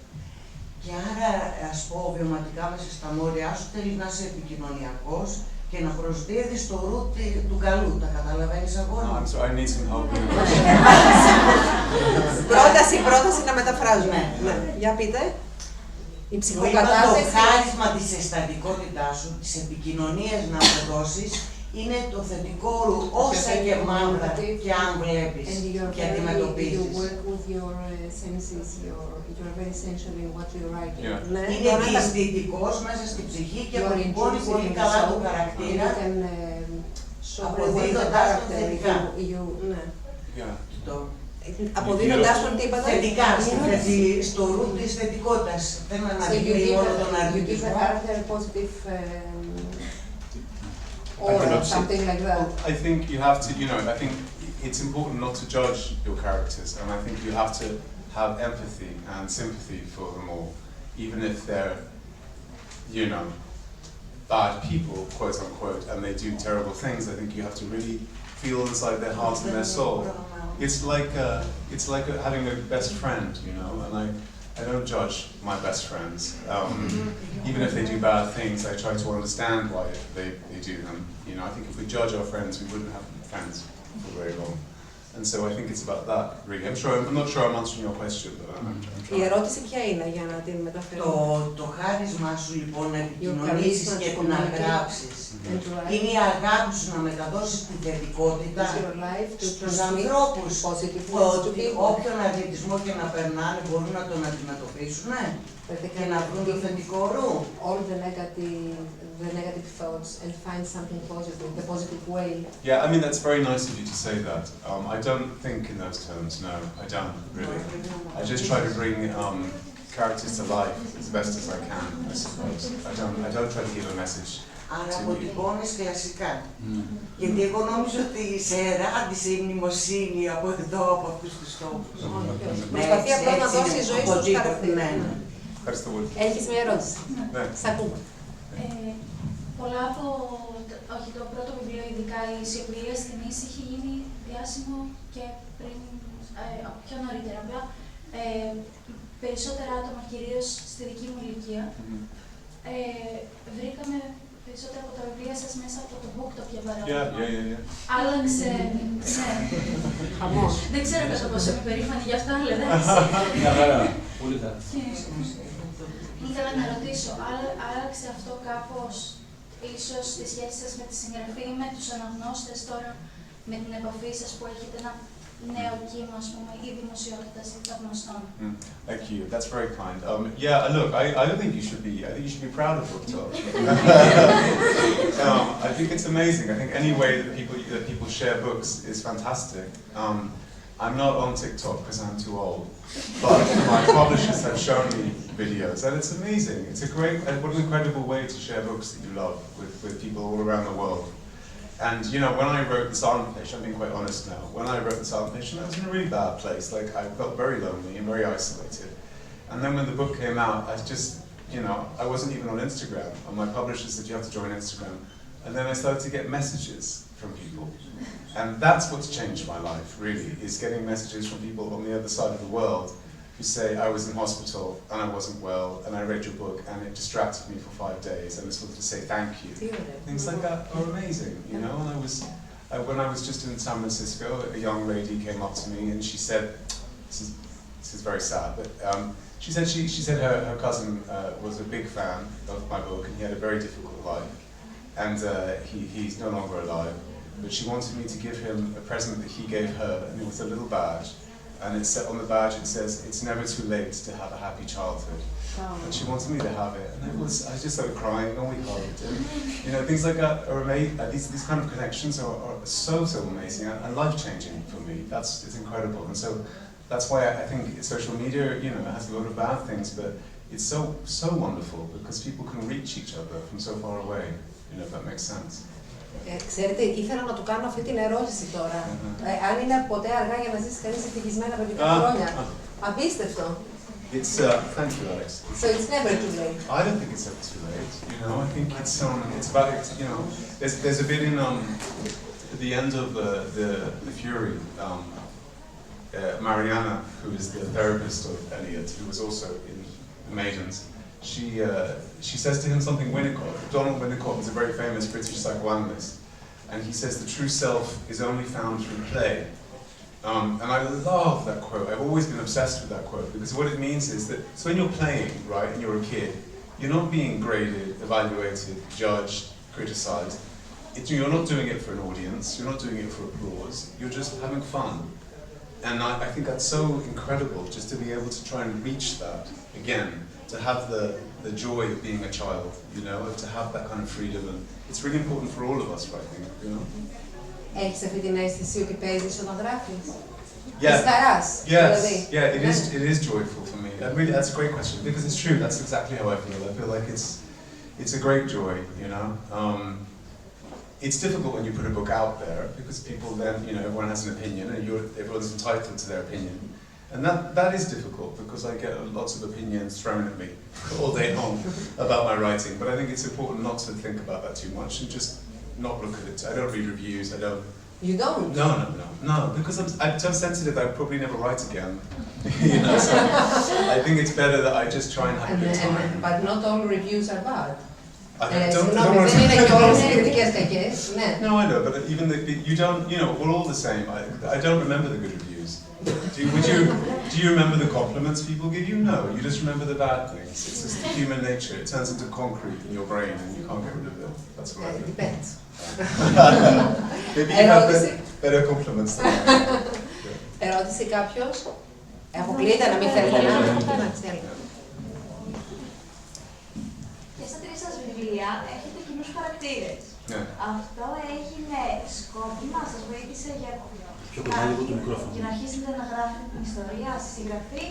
Και άρα, ας πω, βιωματικά μέσα στα μόρια σου θέλει να είσαι επικοινωνιακός και να προσδίδεις το ρούτι του καλού. Τα καταλαβαίνεις, αγόρι? I'm sorry, I need some help. Πρόταση να μεταφράζουμε. Ναι. Για πείτε. Η ψυχοκατάθεση. Το χάρισμα της αισθαντικότητάς σου, της επικοινωνίας να το δώσεις, είναι το θετικό ρου, όσα και μαύρα και αν βλέπεις και αντιμετωπίζεις. Είναι διαισθητικός μέσα στην ψυχή και αποτυπώνει πολύ καλά τον χαρακτήρα, αποδίδοντας τον θετικά. Αποδίδοντας τον τι είπατε? Θετικά, στο ρου της θετικότητας. Δεν αναδεικνύει όλο τον αρνητισμό. Or something like that. I think you have to, I think it's important not to judge your characters, and I think you have to have empathy and sympathy for them all, even if they're, bad people, quote unquote, and they do terrible things. I think you have to really feel inside their heart and their soul. It's like having a best friend, and I don't judge my best friends. Even if they do bad things, I try to understand why they do them. I think if we judge our friends, we wouldn't have friends for very long. And so I think it's about that, really. I'm not sure I'm answering your question, but I'm trying. Η ερώτηση ποια είναι για να την μεταφέρω? Το χάρισμά σου λοιπόν να επικοινωνήσεις και να γράψεις. Είναι η αγάπη σου να μεταδώσεις τη θετικότητα στους ανθρώπους. Ότι όποιον αρνητισμό και να περνάνε μπορούν να τον αντιμετωπίσουν και να βρουν το θετικό ρου. All the negative thoughts and find something positive, the positive way. Yeah, I mean, that's very nice of you to say that. I don't think in those terms, no, I don't really. I just try to bring characters to life as best as I can, I suppose. I don't try to give a message. Άρα αποτυπώνεις κλασικά. Γιατί εγώ νόμιζα ότι σε ράντισε η μνημοσύνη από εδώ, από αυτούς τους τόπους. Προσπαθεί απλά να δώσει ζωή στους χαρακτήρες. Ευχαριστώ πολύ. Έχεις μια ερώτηση? Ναι. Σ' ακούμε. Πολλά από το πρώτο βιβλίο, ειδικά η σιωπηρία στιγμής, είχε γίνει διάσημο και πριν, πιο νωρίτερα. Απλά περισσότερα άτομα, κυρίως στη δική μου ηλικία, Βρήκαμε περισσότερα από τα βιβλία σας μέσα από το BookTok, για παράδειγμα. Yeah. Άλλαξε, ναι. Δεν ξέρω κατά πόσο είμαι περήφανη γι' αυτά, αλλά εντάξει. Μια χαρά, πολύ καλά. Ήθελα να ρωτήσω, άλλαξε αυτό κάπως, ίσως στη σχέση σας με τη συγγραφή ή με τους αναγνώστες τώρα, με την επαφή σας που έχετε ένα νέο κύμα, ας πούμε, ή δημοσιότητας ή θαυμαστών? Thank you. That's very kind. Yeah, look, I don't think you should be. I think you should be proud of BookTok. I think it's amazing. I think any way that people share books is fantastic. I'm not on TikTok because I'm too old, but my publishers have shown me videos, and it's amazing. It's a great, what an incredible way to share books that you love with people all around the world. And you know, when I wrote The Silent Patient, I'm being quite honest now, when I wrote The Silent Patient, I was in a really bad place. Like, I felt very lonely and very isolated. And then when the book came out, I just, you know, I wasn't even on Instagram, and my publisher said, you have to join Instagram. And then I started to get messages from people. And that's what's changed my life, really, is getting messages from people on the other side of the world who say, I was in hospital and I wasn't well, and I read your book and it distracted me for 5 days, and I just wanted to say thank you. Things like that are amazing, you know. And when I was just in San Francisco, a young lady came up to me and she said, this is very sad, but she said her cousin was a big fan of my book, and he had a very difficult life, and he's no longer alive. But she wanted me to give him a present that he gave her, and it was a little badge. And it's on the badge it says, it's never too late to have a happy childhood. And she wanted me to have it. And I just started crying, and we hugged. And, you know, things like that are amazing. These kind of connections are so amazing and life-changing for me. It's incredible. And so that's why I think social media, you know, has a lot of bad things, but it's so wonderful because people can reach each other from so far away. You know, if that makes sense. Ξέρετε, ήθελα να του κάνω αυτή την ερώτηση τώρα. Αν είναι ποτέ αργά για να ζήσει κανείς ευτυχισμένα παιδικά χρόνια. Απίστευτο. Thank you, Alex. So it's never too late. I don't think it's ever too late. You know, I think it's about, you know, there's a bit in at the end of the Fury. Mariana, who is the therapist of Eliot, who was also in The Maidens, she says to him something. Donald Winnicott was a very famous British psychoanalyst, and he says the true self is only found through play. And I love that quote. I've always been obsessed with that quote, because what it means is that, so when you're playing, right, and you're a kid, you're not being graded, evaluated, judged, criticized. You're not doing it for an audience, you're not doing it for applause, you're just having fun. And I think that's so incredible, just to be able to try and reach that again. To have the joy of being a child, you know, to have that kind of freedom, and it's really important for all of us, I think, you know. Έχεις αυτή την αίσθηση ότι παίζεις όταν γράφεις? Yes, yeah, it is joyful for me. Really, that's a great question, because it's true, that's exactly how I feel. I feel like it's a great joy, you know. It's difficult when you put a book out there, because people then, you know, everyone has an opinion, and everyone's entitled to their opinion. And that is difficult, because I get lots of opinions thrown at me all day long about my writing. But I think it's important not to think about that too much and just not look at it. I don't read reviews. I don't. You don't? No, because I'm so sensitive that I'd probably never write again. You know, so I think it's better that I just try and have a good time. But not all reviews are bad. Δεν είναι και όλες οι κριτικές κακές. No, I know, but even you don't. You know, we're all the same. I don't remember the good reviews. Do you remember the compliments people give you? No, you just remember the bad things. It's just human nature. It turns into concrete in your brain, and you can't get rid of it. That's what I think. Depends. Maybe you have better compliments than I. Ερώτηση κάποιος? Αποκλείεται να μην θέλετε να... Και στα τρεις σας βιβλία έχετε κοινούς χαρακτήρες. Αυτό έγινε σκόπιμα, σας βοήθησε για να αρχίσετε να γράφετε την ιστορία στη συγγραφή,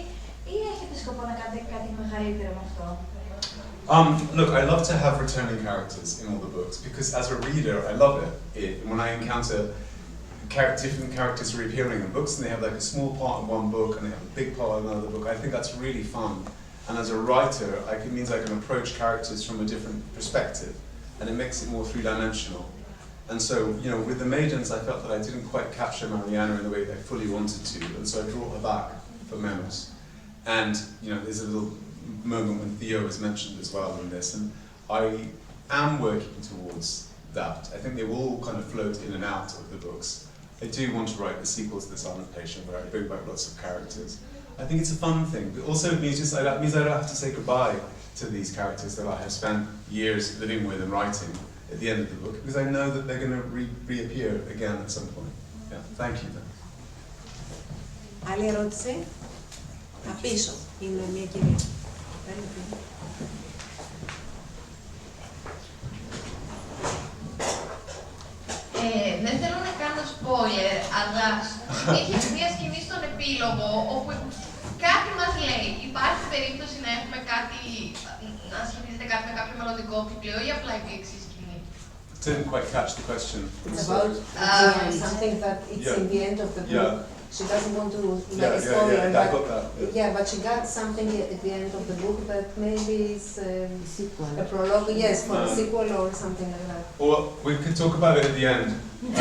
ή έχετε σκοπό να κάνετε κάτι μεγαλύτερο με αυτό? Look, I love to have returning characters in all the books, because as a reader, I love it. When I encounter different characters reappearing in books, and they have like a small part in one book, and they have a big part in another book, I think that's really fun. And as a writer, it means I can approach characters from a different perspective, and it makes it more three-dimensional. And so, you know, with The Maidens, I felt that I didn't quite capture Mariana in the way that I fully wanted to, and so I brought her back for *Menos*. And, you know, there's a little moment when Theo was mentioned as well in this, and I am working towards that. I think they will kind of float in and out of the books. I do want to write the sequel to The Silent Patient where I bring back lots of characters. I think it's a fun thing, but also it means that means I don't have to say goodbye to these characters that I have spent years living with and writing at the end of the book, because I know that they're going to reappear again at some point. Yeah, thank you then. Άλλη ερώτηση? Απίσω. Είναι μια κυρία. Δεν θέλω να κάνω spoiler, αλλά υπήρχε μια σκηνή στον επίλογο όπου κάτι μας λέει. Υπάρχει περίπτωση να έχουμε κάτι, να σχετίζεται κάτι με κάποιο μελλοντικό βιβλίο ή απλά υπήρξε η σκηνή? Didn't quite catch the question. It's about something that it's in the end of the book. She doesn't want to make a spoiler, I got that. Yeah, but she got something at the end of the book that maybe is a prologue, yes, for a sequel or something like that. Well, we could talk about it at the end.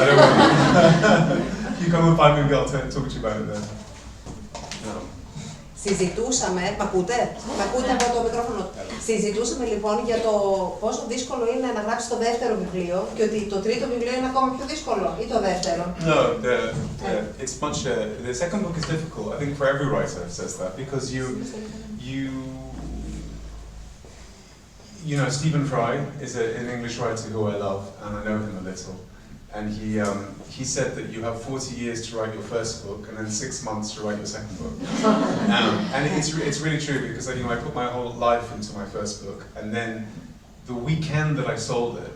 I don't want you come and find me, we'll talk to you about it then. No. Συζητούσαμε, μ' ακούτε από το μικρόφωνο. Συζητούσαμε λοιπόν για το πόσο δύσκολο είναι να γράψεις το δεύτερο βιβλίο και ότι το τρίτο βιβλίο είναι ακόμα πιο δύσκολο, ή το δεύτερο. No, it's much. The second book is difficult. I think for every writer says that because you know, Stephen Fry is an English writer who I love, and I know him a little. And he said that you have 40 years to write your first book and then 6 months to write your second book. And it's really true because you know, I put my whole life into my first book, and then the weekend that I sold it,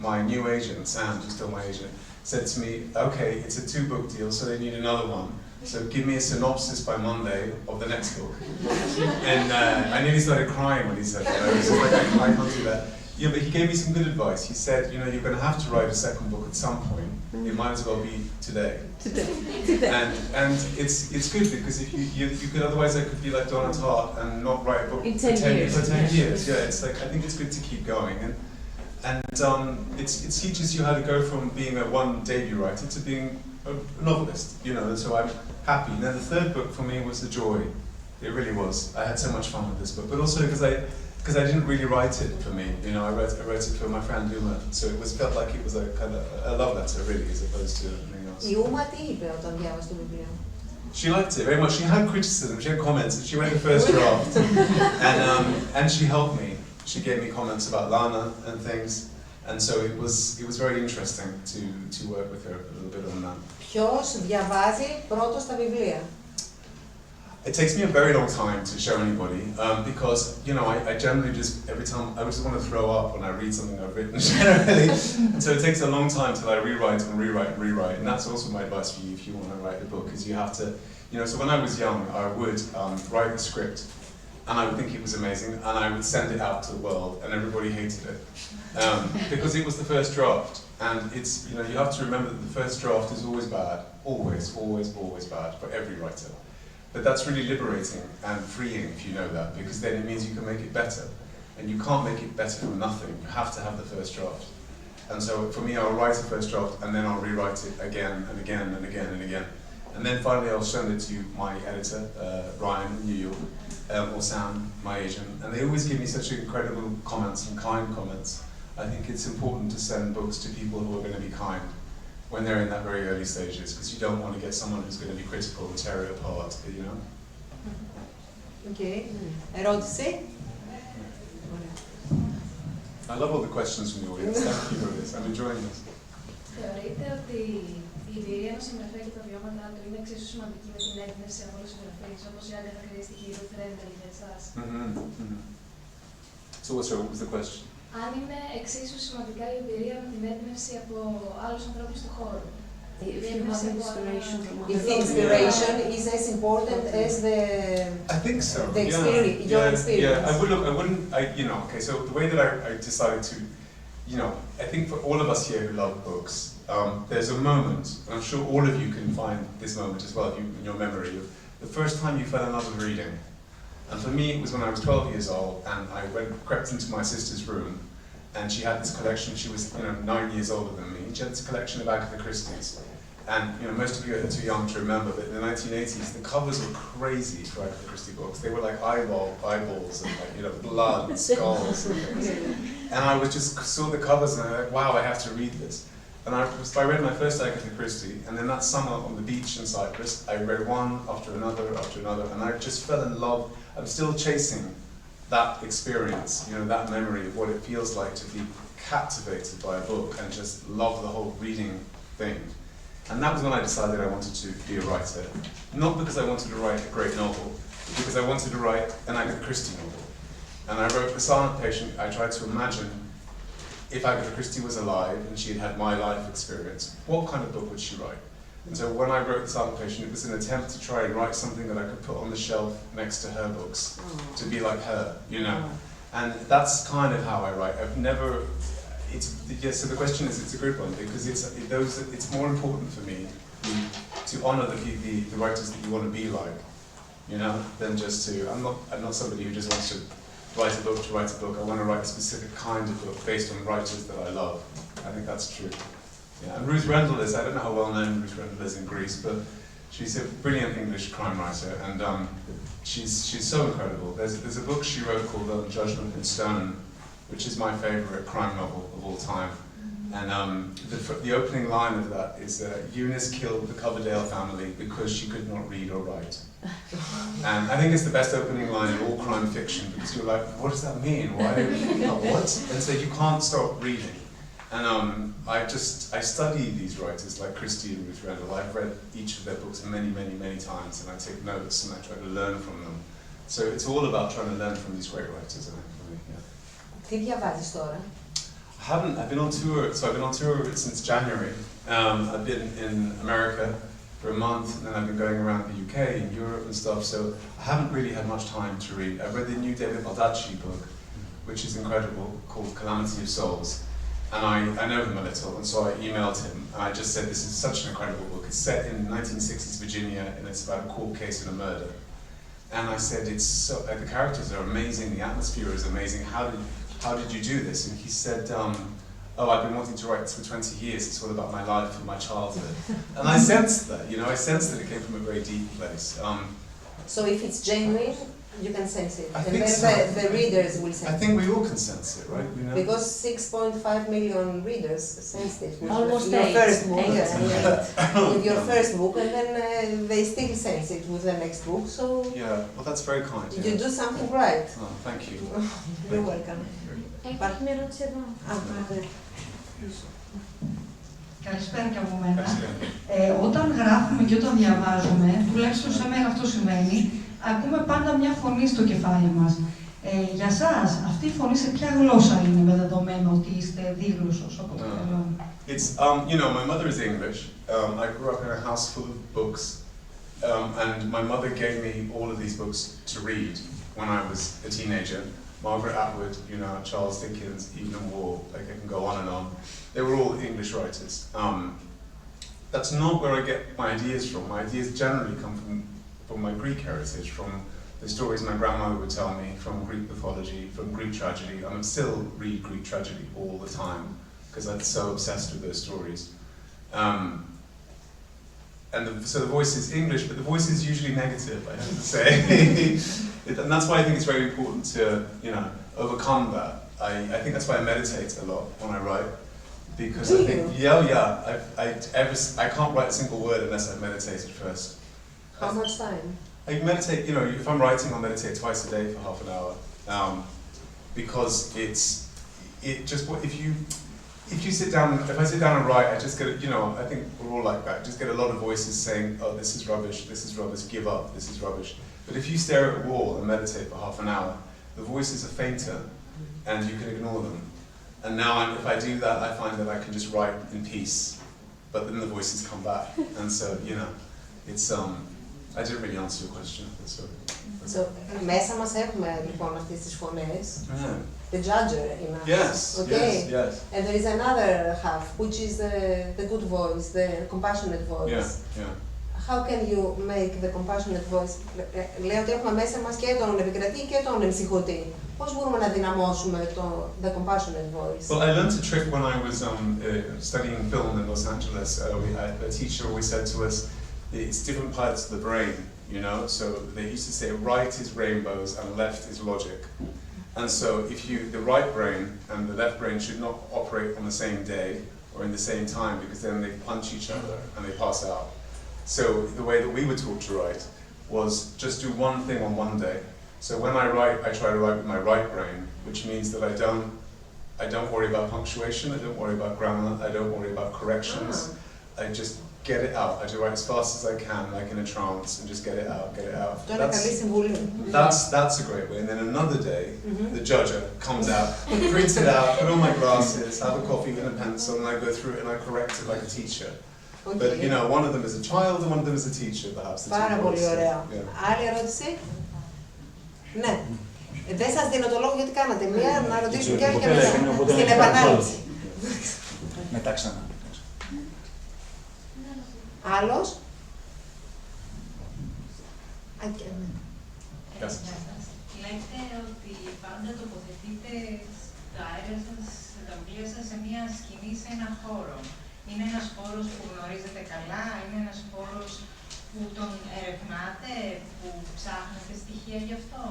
my new agent, Sam, who's still my agent, said to me, okay, it's a 2-book deal, so they need another one. So give me a synopsis by Monday of the next book. And I nearly started crying when he said that. I was just like, I can't do that. Yeah, but he gave me some good advice. He said, you know, you're going to have to write a second book at some point. It might as well be today. And it's good because if you could, otherwise I could be like Donna Tartt and not write a book for 10 years. Yeah, it's like, I think it's good to keep going. And it teaches you how to go from being a one debut writer to being a novelist, you know, and so I'm happy. Now the third book for me was a joy. It really was. I had so much fun with this book, but also because I didn't really write it for me, you know, I wrote it for my friend Uma, so it felt like it was a kind of a love letter really, as opposed to anything else. Η Uma τι είπε όταν διάβασε το βιβλίο? She liked it very much. She had criticism, she had comments, and she read the first draft, and she helped me. She gave me comments about Lana and things, and so it was very interesting to work with her a little bit on that. Ποιος διαβάζει πρώτος τα βιβλία? It takes me a very long time to show anybody because, you know, I generally just, every time, I just want to throw up when I read something I've written generally. And so it takes a long time till I rewrite and rewrite and rewrite. And that's also my advice for you if you want to write a book, is you have to, you know, so when I was young, I would write the script and I would think it was amazing and I would send it out to the world and everybody hated it because it was the first draft. And it's, you know, you have to remember that the first draft is always bad. Always, always, always bad for every writer. But that's really liberating and freeing if you know that, because then it means you can make it better. And you can't make it better from nothing. You have to have the first draft. And so for me, I'll write a first draft and then I'll rewrite it again and again and again and again. And then finally I'll send it to my editor, Ryan in New York, or Sam, my agent. And they always give me such incredible comments and kind comments. I think it's important to send books to people who are going to be kind when they're in that very early stages, because you don't want to get someone who's going to be critical and tear it apart, you know? Okay. Ερώτηση? I love all the questions from the audience. Thank you for this. I'm enjoying this. Θεωρείτε ότι η εμπειρία ενός συγγραφέα και τα βιώματά του είναι εξίσου σημαντική με την έμπνευση από όλους τους συγγραφείς, όπως η Άγκαθα Κρίστη και η Ruth Rendell για εσάς? So what was the question? Αν είναι εξίσου σημαντικά η εμπειρία με την έμπνευση από άλλους ανθρώπους του χώρου. If the inspiration is as important as I think so. The experience, your experience. Yeah, I wouldn't, you know, okay, so the way that I decided to, you know, I think for all of us here who love books, there's a moment, and I'm sure all of you can find this moment as well in your memory, of the first time you fell in love with reading. And for me, it was when I was 12 years old, and I crept into my sister's room, and she had this collection. She was, you know, 9 years older than me. She had this collection of Agatha Christie's, And most of you are too young to remember, but in the 1980s, the covers were crazy for Agatha Christie books. They were like eyeballs and blood and skulls and things. And I saw the covers and I was like, wow, I have to read this. And I read my first Agatha Christie, and then that summer on the beach in Cyprus, I read one after another, and I just fell in love. I'm still chasing that experience, that memory of what it feels like to be captivated by a book and just love the whole reading thing. And that was when I decided I wanted to be a writer. Not because I wanted to write a great novel, but because I wanted to write an Agatha Christie novel. And I wrote The Silent Patient. I tried to imagine if Agatha Christie was alive and she had had my life experience, what kind of book would she write? And so when I wrote The Silent Patient, it was an attempt to try and write something that I could put on the shelf next to her books, to be like her, And that's kind of how I write. I've never... so the question is, it's a good one, because it's more important for me to honour the writers that you want to be like, than just to... I'm not somebody who just wants to write a book. I want to write a specific kind of book based on writers that I love. I think that's true. Yeah. And Ruth Rendell is, I don't know how well known Ruth Rendell is in Greece, but she's a brilliant English crime writer, and she's so incredible. There's a book she wrote called Judgment in Stone, which is my favourite crime novel of all time. And the opening line of that is Eunice killed the Coverdale family because she could not read or write. And I think it's the best opening line in all crime fiction, because you're like, what does that mean? Why? What? And so you can't stop reading. And I study these writers like Christie and Ruth Rendell. I've read each of their books many, many, many times, and I take notes and I try to learn from them. So it's all about trying to learn from these great writers, I think, for me, yeah. Τι διαβάζεις τώρα? I've been on tour, I've been on tour since January. I've been in America for a month, and then I've been going around the UK and Europe and stuff, so I haven't really had much time to read. I've read the new David Baldacci book, which is incredible, called Calamity of Souls. And I know him a little, and so I emailed him, and I just said, this is such an incredible book. It's set in 1960s Virginia, and it's about a court case and a murder. And I said, the characters are amazing, the atmosphere is amazing, how did you do this? And he said, I've been wanting to write this for 20 years, it's all about my life and my childhood. And I sensed that, I sensed that it came from a very deep place. So if it's genuine, you can sense it. I think so. The readers will sense it. I think we all can sense it, right? Because 6.5 million readers sensed it with your first book. With your first book, and then they still sense it with the next book. So yeah, well, that's very kind. You do something right. Oh, thank you. You're welcome. Υπάρχει μια ερώτηση εδώ. Καλησπέρα και από μένα. Όταν γράφουμε και όταν διαβάζουμε, τουλάχιστον σε μένα αυτό σημαίνει, ακούμε πάντα μια φωνή στο κεφάλι μας. Για σας, αυτή η φωνή σε ποια γλώσσα είναι, με δεδομένο ότι είστε δίγλωσσος, από το καλό? It's, my mother is English. I grew up in a house full of books, and my mother gave me all of these books to read when I was a teenager. Margaret Atwood, Charles Dickens, Evelyn Waugh, I can go on and on. They were all English writers. That's not where I get my ideas from. My ideas generally come from my Greek heritage, from the stories my grandmother would tell me, from Greek mythology, from Greek tragedy. I still read Greek tragedy all the time, because I'm so obsessed with those stories. So the voice is English, but the voice is usually negative, I have to say. And that's why I think it's very important to, overcome that. I think that's why I meditate a lot when I write. Because I think, I can't write a single word unless I've meditated first. How much time? I meditate, if I'm writing, I'll meditate twice a day for half an hour. Because if I sit down and write, I just get, I think we're all like that, just get a lot of voices saying, oh, this is rubbish, give up, this is rubbish. But if you stare at a wall and meditate for half an hour, the voices are fainter, and you can ignore them. And now, if I do that, I find that I can just write in peace, but then the voices come back. And so, it's, I didn't really answer your question. So, μέσα μας έχουμε λοιπόν αυτές τις φωνές. The judger in us. Yes, okay. yes. And there is another half, which is the good voice, the compassionate voice. Yeah. How can you make the compassionate voice? Λέει ότι έχουμε μέσα μας και τον επικρατή και τον εμψυχωτή. Πώς μπορούμε να δυναμώσουμε το the compassionate voice? Well, I learned a trick when I was studying film in Los Angeles. A teacher always said to us, it's different parts of the brain, you know? So they used to say, right is rainbows and left is logic. And so if the right brain and the left brain should not operate on the same day or in the same time, because then they punch each other and they pass out. So the way that we were taught to write was just do one thing on one day. So when I write, I try to write with my right brain, which means that I don't worry about punctuation, I don't worry about grammar, I don't worry about corrections. I just get it out. I do write as fast as I can, like in a trance, and just get it out, get it out. That's a great way. And then another day, the judger comes out, prints it out, put on my glasses, have a coffee and a pencil, and I go through it and I correct it like a teacher. Okay. But you know, one of them is a child and one of them is a teacher, perhaps. Πάρα πολύ ωραία. Άλλη ερώτηση? Ναι. Δεν σας δίνω το λόγο γιατί κάνατε μία, να ρωτήσουν και άλλοι και μετά. Στην επανάληψη. Μετά ξανά. Άλλος? Λέτε ότι πάντα τοποθετείτε τα έργα σας, τα βιβλία σας σε μια σκηνή, σε ένα χώρο. Είναι ένας χώρος που γνωρίζετε καλά, είναι ένας χώρος που τον ερευνάτε, που ψάχνετε στοιχεία γι' αυτό.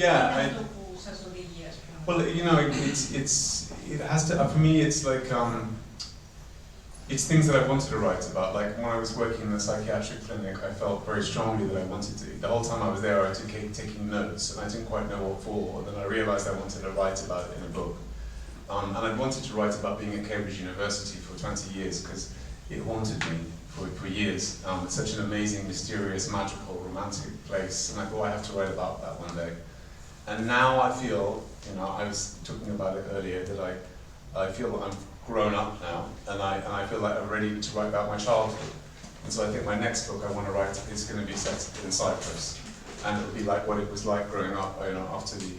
Yeah, αυτό που σας οδηγεί, ας πούμε. Well, you know, it has to. For me, it's like it's things that I wanted to write about. Like when I was working in the psychiatric clinic, I felt very strongly that I wanted to. The whole time I was there, I was taking notes, and I didn't quite know what for. And then I realized I wanted to write about it in a book. And I wanted to write about being at Cambridge University for 20 years because it haunted me for years. It's such an amazing, mysterious, magical, romantic place, and I thought I have to write about that one day. And now I feel, you know, I was talking about it earlier, that I feel that I'm grown up now, and I feel like I'm ready to write about my childhood. And so I think my next book I want to write is going to be set in Cyprus, and it'll be like what it was like growing up, you know, after the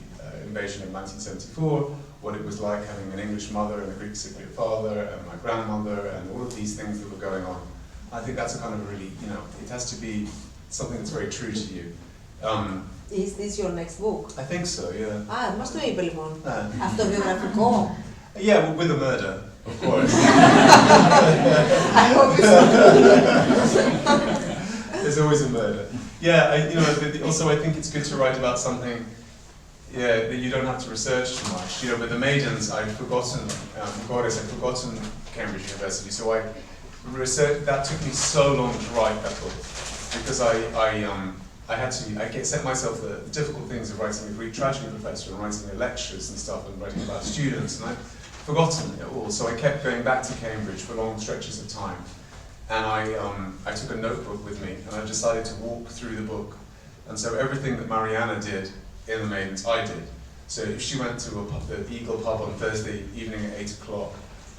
invasion of 1974, what it was like having an English mother and a Greek Cypriot father, and my grandmother, and all of these things that were going on. I think that's a kind of really, you know, it has to be something that's very true to you. Is this your next book? I think so, yeah. Μας το είπε λοιπόν. Αυτοβιογραφικό. Yeah, well, with a murder, of course. I hope so. There's always a murder. Yeah, you know, also I think it's good to write about something, yeah, that you don't have to research too much. You know, with the Maidens, I'd forgotten Cambridge University, so I researched. That took me so long to write that book because I set myself the difficult things of writing a Greek tragedy professor and writing lectures and stuff and writing about students, and I'd forgotten it all. So I kept going back to Cambridge for long stretches of time, and I took a notebook with me and I decided to walk through the book, and so everything that Mariana did in the Maidens, I did. So if she went to the Eagle pub on Thursday evening at 8 o'clock,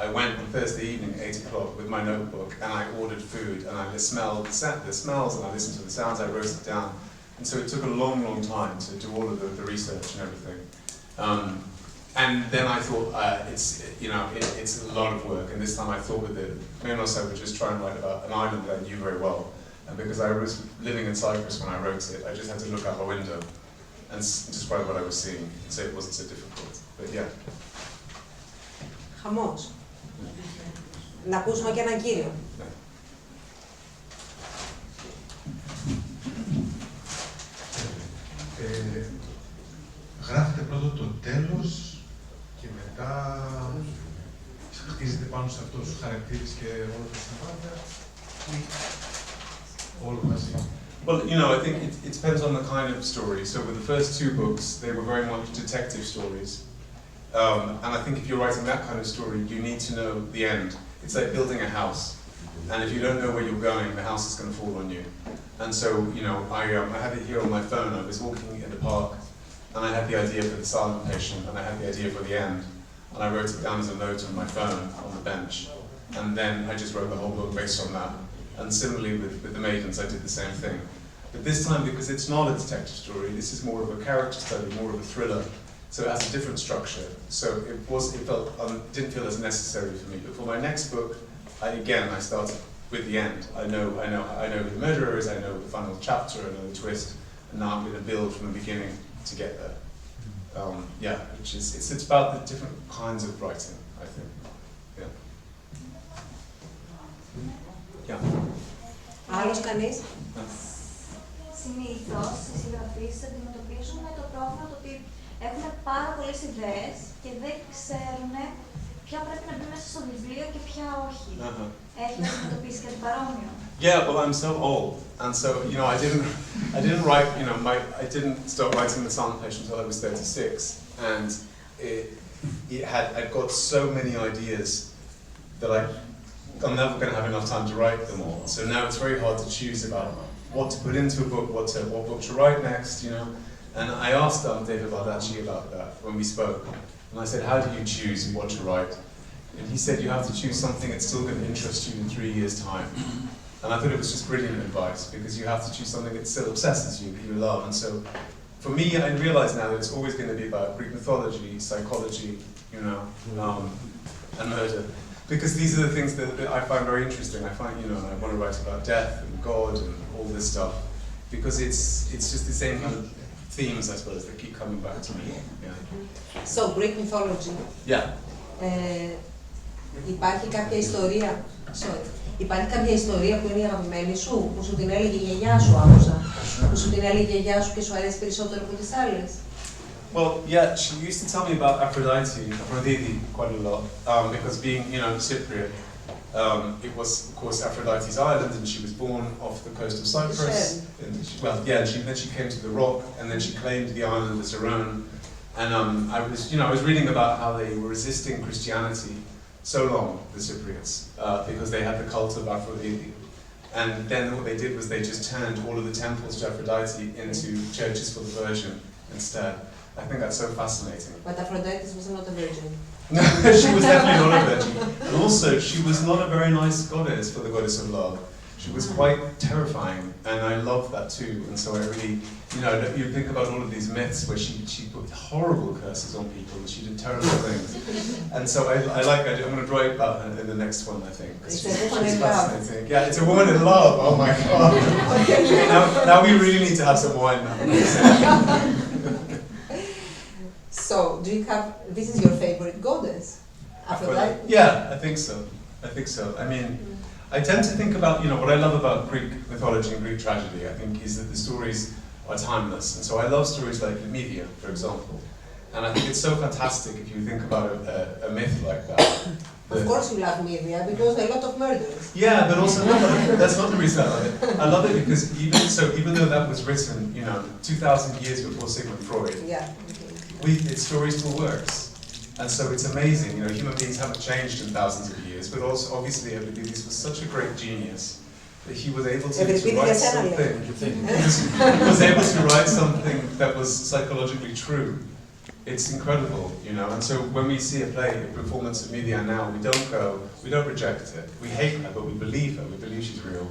I went on Thursday evening at 8 o'clock with my notebook and I ordered food and I smelled the smells and I listened to the sounds, I wrote it down. And so it took a long, long time to do all of the research and everything. And then I thought, it's a lot of work. And this time I thought with the ΜΕΝΟΣ I would just try and write about an island that I knew very well. And because I was living in Cyprus when I wrote it, I just had to look out the window and describe what I was seeing. So it wasn't so difficult. But yeah. Χαμός. Να ακούσουμε και έναν κύριο. Γράφετε πρώτο το τέλος και μετά χτίζετε πάνω σε αυτούς τους χαρακτήρες και όλα τα συμβάντα ή όλο μαζί. Well, you know, I think it depends on the kind of story. So with the first two books, they were very much detective stories. And I think if you're writing that kind of story, you need to know the end. It's like building a house. And if you don't know where you're going, the house is going to fall on you. And so, you know, I had it here on my phone. I was walking in the park, and I had the idea for the silent patient, and I had the idea for the end. And I wrote it down as a note on my phone on the bench. And then I just wrote the whole book based on that. And similarly with the Maidens, I did the same thing. But this time, because it's not a detective story, this is more of a character study, more of a thriller. So it has a different structure. So it didn't feel as necessary for me. But for my next book, I started with the end. I know who the murderer is, I know the final chapter, I know the twist, and now I'm going to build from the beginning to get there. Yeah, which is, it's about the different kinds of writing, I think. Yeah. Yeah. Άλλος κανείς? Συνήθως οι συγγραφείς αντιμετωπίζουν το πρόβλημα ότι έχουν πάρα πολλές ιδέες και δεν ξέρουν ποια πρέπει να μπει μέσα στο βιβλίο και ποια όχι. Έχει αντιμετωπίσει κάτι παρόμοιο? Yeah, well, I'm so old, and so I didn't write. I didn't start writing the Silent Patient until I was 36, and I'd got so many ideas that I'm never going to have enough time to write them all. So now it's very hard to choose about what to put into a book, what book to write next, And I asked David Baldacci about that when we spoke, and I said, how do you choose what to write? And he said, you have to choose something that's still going to interest you in 3 years' time. And I thought it was just brilliant advice, because you have to choose something that still obsesses you, that you love. And so, for me, I realize now that it's always going to be about Greek mythology, psychology, and murder. Because these are the things that I find very interesting. I find, I want to write about death and God and all this stuff, because it's just the same kind of themes, I suppose, that keep coming back to me. Yeah. So, Greek mythology. Yeah. Υπάρχει κάποια ιστορία, υπάρχει κάποια ιστορία που είναι η αγαπημένη σου, που σου την έλεγε η γιαγιά σου, άκουσα, που σου την έλεγε η γιαγιά σου και σου αρέσει περισσότερο από τις άλλες? Well, yeah, she used to tell me about Aphrodite quite a lot, because being, Cypriot, it was, of course, Aphrodite's island, and she was born off the coast of Cyprus. And then she came to the rock, and then she claimed the island as her own. And I was reading about how they were resisting Christianity so long, the Cypriots, because they had the cult of Aphrodite. And then what they did was they just turned all of the temples to Aphrodite into churches for the Virgin instead. I think that's so fascinating. But Aphrodite was not a virgin. No, she was definitely not a virgin. And also, she was not a very nice goddess for the goddess of love. She was quite terrifying, and I love that too. And so I really, you think about all of these myths where she put horrible curses on people, and she did terrible things. And so I'm going to write about her in the next one, I think. She's fascinating. Yeah, it's a woman in love. Oh my God. Okay, now we really need to have some wine now. So, this is your favorite goddess? Aphrodite? Yeah, I think so. I mean, I tend to think about, what I love about Greek mythology and Greek tragedy, I think, is that the stories are timeless. And so I love stories like Medea, for example. And I think it's so fantastic if you think about a myth like that. Of course you love Medea, because a lot of murders. Yeah, but also, that's not the reason I love it. I love it because even though that was written, 2,000 years before Sigmund Freud, its story still works. And so it's amazing, human beings haven't changed in thousands of years, but also obviously Euripides was such a great genius that he was able to write something. He was able to write something that was psychologically true. It's incredible, And so when we see a performance of Medea now, we don't reject it. We hate her, but we believe her. We believe she's real.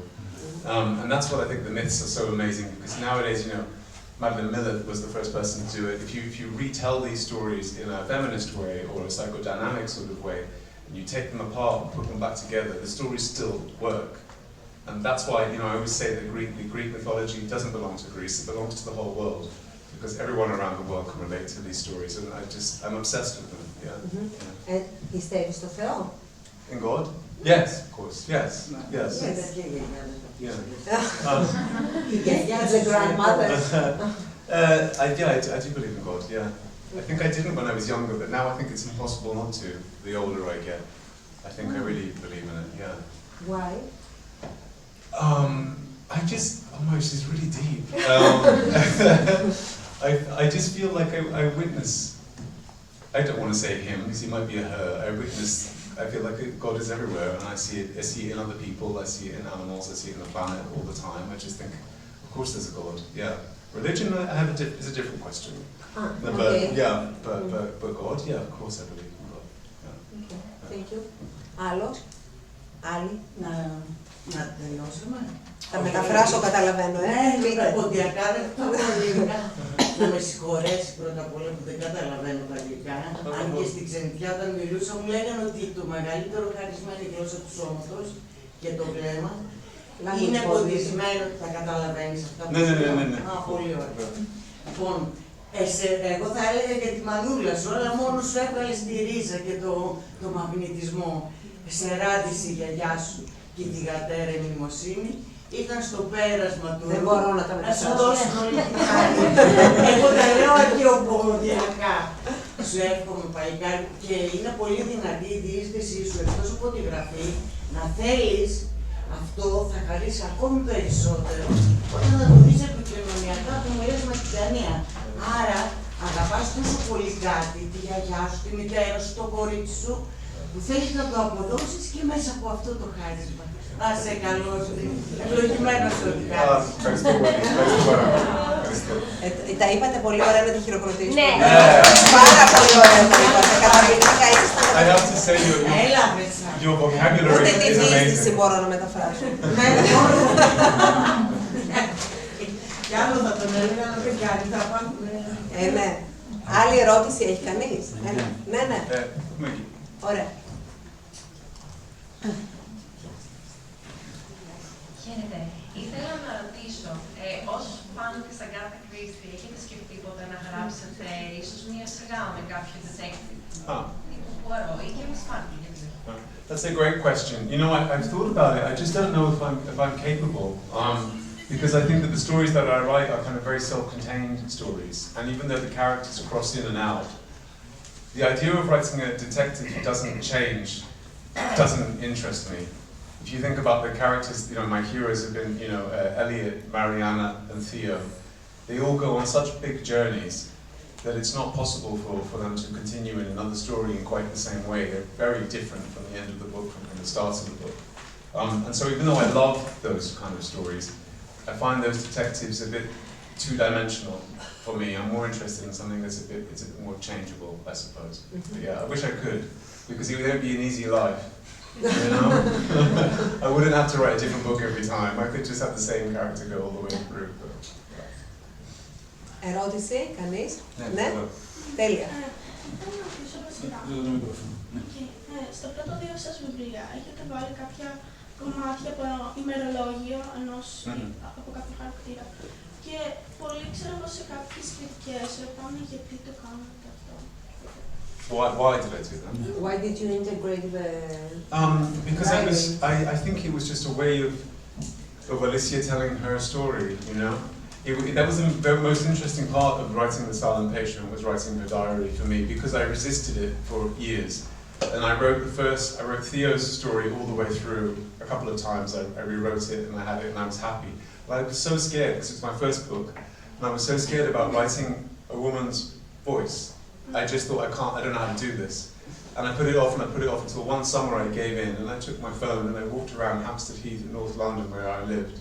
And that's what I think the myths are so amazing, because nowadays, Madeline Miller was the first person to do it. If you retell these stories in a feminist way or a psychodynamic sort of way, and you take them apart and put them back together, the stories still work. And that's why, I always say that the Greek mythology doesn't belong to Greece, it belongs to the whole world. Because everyone around the world can relate to these stories, and I'm obsessed with them. Yeah. And πιστεύεις στο Θεό? In God? Yes, of course. Yes. The grandmother. I do believe in God. Yeah. I think I didn't when I was younger, but now I think it's impossible not to. The older I get, I think I really believe in it. Yeah. Why? This is really deep. I just feel like I witness. I don't want to say him because he might be a her. I feel like God is everywhere, and I see it in other people, I see it in animals, I see it in the planet all the time. I just think, of course there's a God. Yeah. Religion is a different question. But God, yeah, of course I believe in God. Yeah. Okay. Thank you. Άλλος? Άλλη? Να τελειώσουμε. Θα μεταφράσω, καταλαβαίνω. Ποντιακά δεν θα πω αγγλικά. Να με συγχωρέσει πρώτα απ' όλα που δεν καταλαβαίνω τα αγγλικά. Αν και στην ξενιτιά όταν μιλούσα μου λέγανε ότι το μεγαλύτερο χαρίσμα είναι η γλώσσα του σώματος και το βλέμμα. Είναι κοντισμένο, θα καταλαβαίνεις αυτά που Ναι. Α, πολύ ωραία. Λοιπόν, εγώ θα έλεγα για τη μανούλα σου, αλλά μόνο σου έβγαλε τη ρίζα και το μαγνητισμό. Σε ράντισε η γιαγιά σου και η θυγατέρα νοημοσύνη. Ήταν στο πέρασμα του. Δεν μπορώ να τα μεταφράσω. Να σου δώσουν όλη την χάρη. Εγώ τα λέω αρχαιοποδιακά. Σου εύχομαι παλικάρι και είναι πολύ δυνατή η διείσδυσή σου, εκτός από τη γραφή, να θέλεις αυτό θα χαρίσει ακόμη περισσότερο όταν θα το δεις επικοινωνιακά που μου λες μακητανία. Άρα αγαπάς τόσο πολύ κάτι, τη γιαγιά σου, τη μητέρα σου, το κορίτσι σου, που θέλεις να το αποδώσεις και μέσα από αυτό το χάρισμα. Να σε καλό, ευλογημένο σου ότι κάνεις. Ευχαριστώ πολύ. Τα είπατε πολύ ωραία να τη χειροκροτήσουμε. Ναι. Πάρα πολύ ωραία τα είπατε. Καταπληκτικά ήσασταν. I have to say your vocabulary Ούτε τη is διείσδυση amazing. μπορώ να μεταφράσω. Κι άλλο θα τον έλεγα να δεν κάνει, θα πάμε. Ναι. Άλλη ερώτηση έχει κανείς? Ναι. Ωραία. Χαίρετε. Ήθελα να ρωτήσω, ως φαν της Αγκάθα Κρίστη, έχετε σκεφτεί ποτέ να γράψετε ίσως μία σειρά με κάποιο detective? Τύπου Πουαρό ή και Miss Marple? That's a great question. You know, I've thought about it. I just don't know if I'm capable. Because I think that the stories that I write are kind of very self-contained stories. And even though the characters cross in and out, the idea of writing a detective who doesn't change doesn't interest me. If you think about the characters, you know, my heroes have been, you know, Elliot, Mariana, and Theo. They all go on such big journeys that it's not possible for them to continue in another story in quite the same way. They're very different from the end of the book, from the start of the book. And so even though I love those kind of stories, I find those detectives a bit two-dimensional for me. I'm more interested in something that's a bit more changeable, I suppose. But yeah, I wish I could, because it would be an easy life. You know? I wouldn't have to write a different book every time. I could just have the same character go all the way through. Ερώτηση, κανείς? Ναι. Τέλεια. Θέλω να ρωτήσω βασικά. Στο πρώτο δύο σας βιβλία έχετε βάλει κάποια κομμάτια από ημερολόγιο ενός από κάποιο χαρακτήρα. Και πολλοί ξέρω πως σε κάποιες κριτικές ρωτάνε γιατί το κάνετε αυτό. Why did I do that? Why did you integrate the... Because I think it was just a way of Alicia telling her story, you know? That was the most interesting part of writing The Silent Patient, was writing her diary for me, because I resisted it for years. And I wrote Theo's story all the way through a couple of times. I rewrote it and I had it and I was happy. But I was so scared, because it's my first book, and I was so scared about writing a woman's voice. I just thought, I don't know how to do this. And I put it off and I put it off until one summer I gave in and I took my phone and I walked around Hampstead Heath in North London where I lived.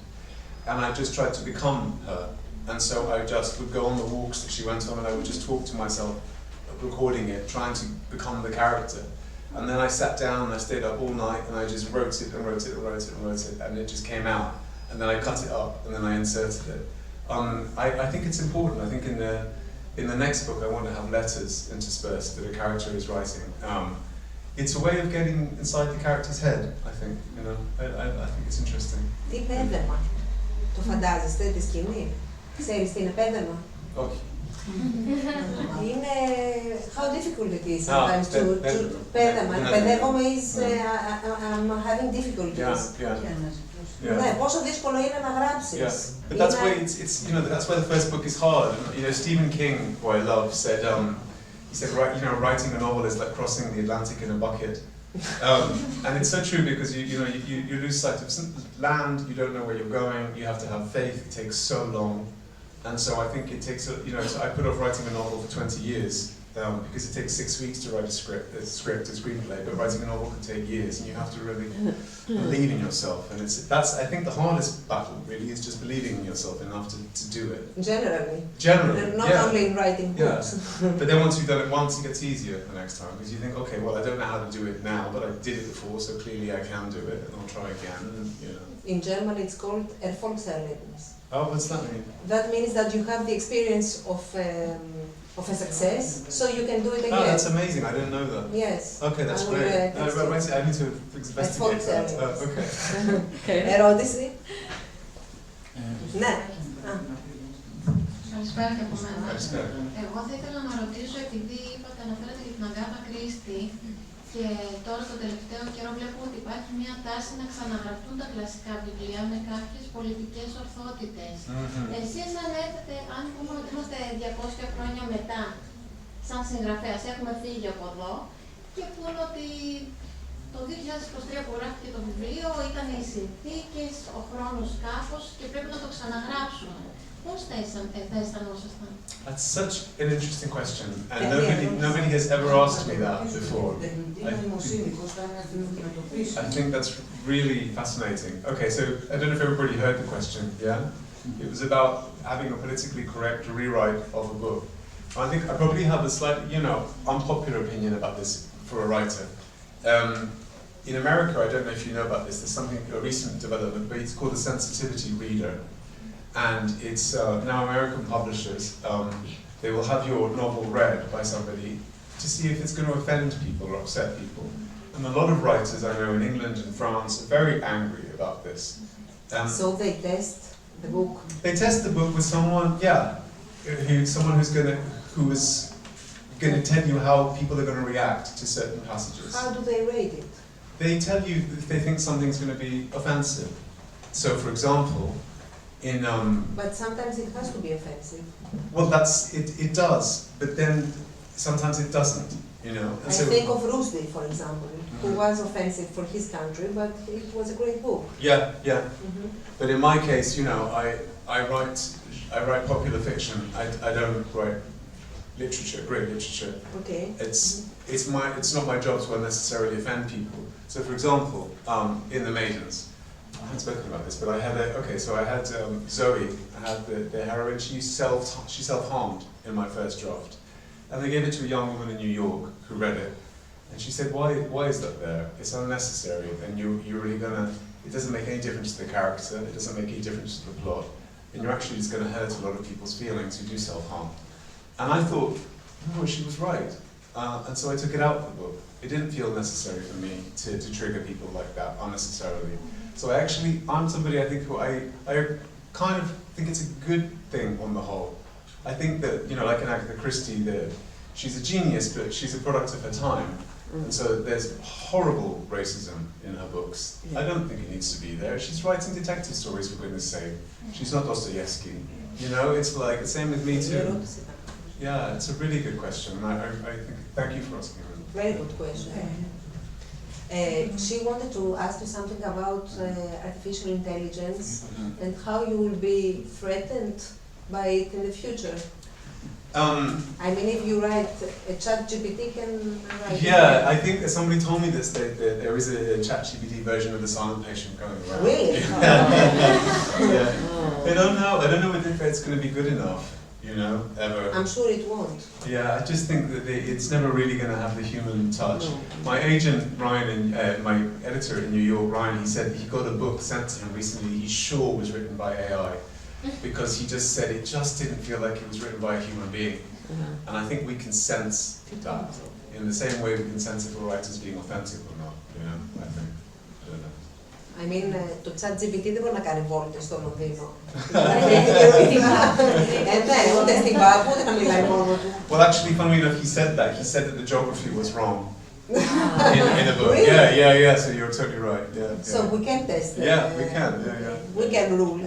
And I just tried to become her. And so I just would go on the walks that she went on and I would just talk to myself, recording it, trying to become the character. And then I sat down and I stayed up all night and I just wrote it and wrote it and wrote it and wrote it and it just came out. And then I cut it up and then I inserted it. I think it's important. I think in the next book I want to have letters interspersed that a character is writing. It's a way of getting inside the character's head, I think. You know, I think it's interesting. Τι πέδεμα, το φαντάζεστε τη σκηνή? Ξέρεις τι είναι πέδεμα? Όχι. Είναι how difficult it is sometimes to πέδεμα. Παιδεύομαι is I'm having difficulties. Ναι, πόσο δύσκολο είναι να γράψεις. But that's why it's you know, that's why the first book is hard. You know, Stephen King, who I love, said he said, you know, writing a novel is like crossing the Atlantic in a bucket. And it's so true, because you lose sight of land, you don't know where you're going, you have to have faith, it takes so long. And so I think it takes, you know, so I put off writing a novel for 20 years, because it takes 6 weeks to write a screenplay, but writing a novel can take years, and you have to really believe in yourself. And that's, I think, the hardest battle, really, is just believing in yourself enough to do it. Generally. Not only in writing books. But then once you've done it once, it gets easier the next time, because you think, okay, well, I don't know how to do it now, but I did it before, so clearly I can do it, and I'll try again, and, you know. In German it's called Erfolgserlebnis. Oh, what's that mean? That means that you have the experience of a success, so you can do it again. Oh, that's amazing. I didn't know that. Yes. Okay, that's great. I need to investigate that. Okay. Ερώτηση. Ναι. Καλησπέρα και από μένα. Εγώ θα ήθελα να ρωτήσω, επειδή αναφέρατε για την Αγκάθα Κρίστη και τώρα το τελευταίο καιρό βλέπουμε ότι υπάρχει μια τάση να ξαναγραφτούν τα κλασικά βιβλία με κάποιες πολιτικές ορθότητες. Εσείς αν πούμε ότι είμαστε 200 χρόνια μετά, σαν συγγραφέας, έχουμε φύγει από εδώ και πούνε ότι το 2023 που γράφτηκε το βιβλίο ήταν οι συνθήκες, ο χρόνος κάπως και πρέπει να το ξαναγράψουμε. Πώς θα αισθανόσασταν? That's such an interesting question, and nobody has ever asked me that before. I think that's really fascinating. Okay, so I don't know if everybody heard the question, yeah? It was about having a politically correct rewrite of a book. I think I probably have a slightly, unpopular opinion about this for a writer. In America, I don't know if you know about this, there's a recent development, but it's called the sensitivity reader. And it's now American publishers, they will have your novel read by somebody to see if it's going to offend people or upset people. And a lot of writers I know in England and France are very angry about this. So they test the book? They test the book with someone, someone who is going to tell you how people are going to react to certain passages. How do they rate it? They tell you if they think something's going to be offensive. So, for example, but sometimes it has to be offensive. Well, it does, but then sometimes it doesn't, And I think of Rushdie, for example, who was offensive for his country, but it was a great book. Yeah. But in my case, I write popular fiction. I don't write literature, great literature. Okay. It's not my job to unnecessarily offend people. So, for example, in The Maidens, I haven't spoken about this, but I had Zoe, I had the heroine, she self-harmed in my first draft. And they gave it to a young woman in New York who read it. And she said, why is that there? It's unnecessary, and you're really it doesn't make any difference to the character, it doesn't make any difference to the plot, and you're actually just going to hurt a lot of people's feelings who do self-harm. And I thought, no, she was right. And so I took it out of the book. It didn't feel necessary for me to trigger people like that unnecessarily. So I'm somebody I kind of think it's a good thing on the whole. I think that, like in Agatha Christie, she's a genius, but she's a product of her time. And so there's horrible racism in her books. Yeah. I don't think it needs to be there. She's writing detective stories, for goodness sake. She's not Dostoevsky. It's like the same with me too. Yeah, it's a really good question. I think, thank you for asking it. Very good question. She wanted to ask you something about artificial intelligence and how you will be threatened by it in the future. I mean, if you write a ChatGPT can write. Yeah, I think that somebody told me this, that there is a ChatGPT version of the silent patient going around. Really? Yeah. I don't know if it's going to be good enough. Ever. I'm sure it won't. Yeah, I just think that it's never really going to have the human touch. No. My agent, Ryan, and my editor in New York, Ryan, he said he got a book sent to him recently he's sure was written by AI. Because he just said it just didn't feel like it was written by a human being. And I think we can sense that. In the same way we can sense if a writer's being authentic or not, I think. I don't know. I mean, το ChatGPT δεν μπορεί να κάνει βόλτες στο Λονδίνο. Ούτε στην Πάπου, ούτε να μιλάει μόνο του. Well, actually, funnily enough, he said that. He said that the geography was wrong in the book. Really? Yeah, so you're totally right. Yeah. So we can test it. Yeah, we can. We can rule.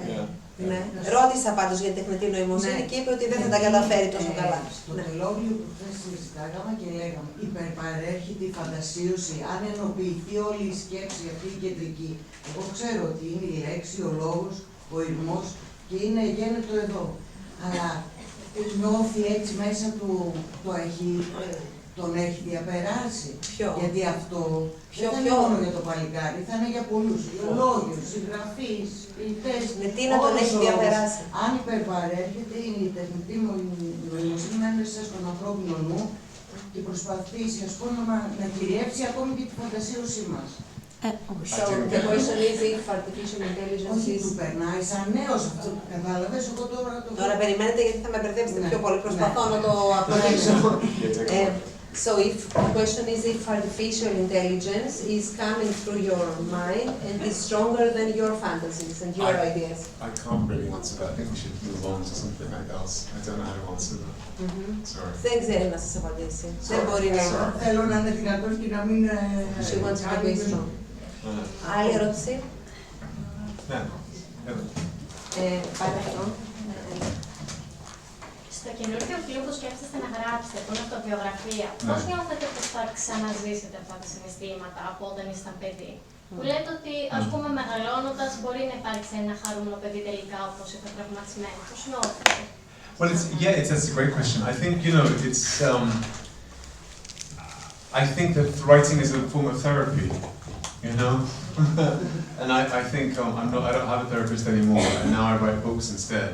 Ναι. Ρώτησα πάντως για την τεχνητή νοημοσύνη και είπε ότι δεν θα τα καταφέρει τόσο καλά. Στο τελόγιο που χθες συζητάγαμε και λέγαμε, υπερπαρέχει τη φαντασίωση, αν ενοποιηθεί όλη η σκέψη αυτή η κεντρική. Εγώ ξέρω ότι είναι η λέξη, ο λόγος, ο ηρμός και είναι γένετο εδώ. Αλλά νιώθει έτσι μέσα του, τον έχει διαπεράσει. Ποιο? Γιατί αυτό δεν θα είναι μόνο για το παλικάρι, θα είναι για πολλούς. Γεωλόγιους, συγγραφείς, ποιητές. Με τι να τον έχει διαπεράσει? Αν υπερπαρέρχεται η τεχνητή νοημοσύνη μέσα στον ανθρώπινο νου και προσπαθήσει να κυριεύσει ακόμη και τη φαντασίωσή μας. So the question is if artificial intelligence is... Του περνάει σαν νέος αυτό, κατάλαβες, εγώ τώρα το... Τώρα περιμένετε γιατί θα με μπερδέψετε πιο πολύ, προσπαθώ να το απαντήσω. So if the question is if artificial intelligence is coming through your mind and is stronger than your fantasies and your ideas. I can't really answer that. I think we should move on to something else. I don't know how to answer that. Sorry. Δεν ξέρει να σας απαντήσει. Δεν μπορεί να... Θέλω να είναι δυνατόν και να μην... She wants to be strong. Άλλη ερώτηση. Ναι. Πάρε αυτό. Στο καινούργιο βιβλίο που σκέφτεστε να γράψετε, που είναι αυτοβιογραφία, πώς νιώθετε πως θα ξαναζήσετε αυτά τα συναισθήματα από όταν ήσταν παιδί? Που λέτε ότι, ας πούμε, μεγαλώνοντας μπορεί να υπάρξει ένα χαρούμενο παιδί τελικά, όπως ήρθε τραυματισμένο. Πώς νιώθετε? Well, that's a great question. I think, you know, it's, I think that writing is a form of therapy, you know? And I think, I don't have a therapist anymore, and now I write books instead.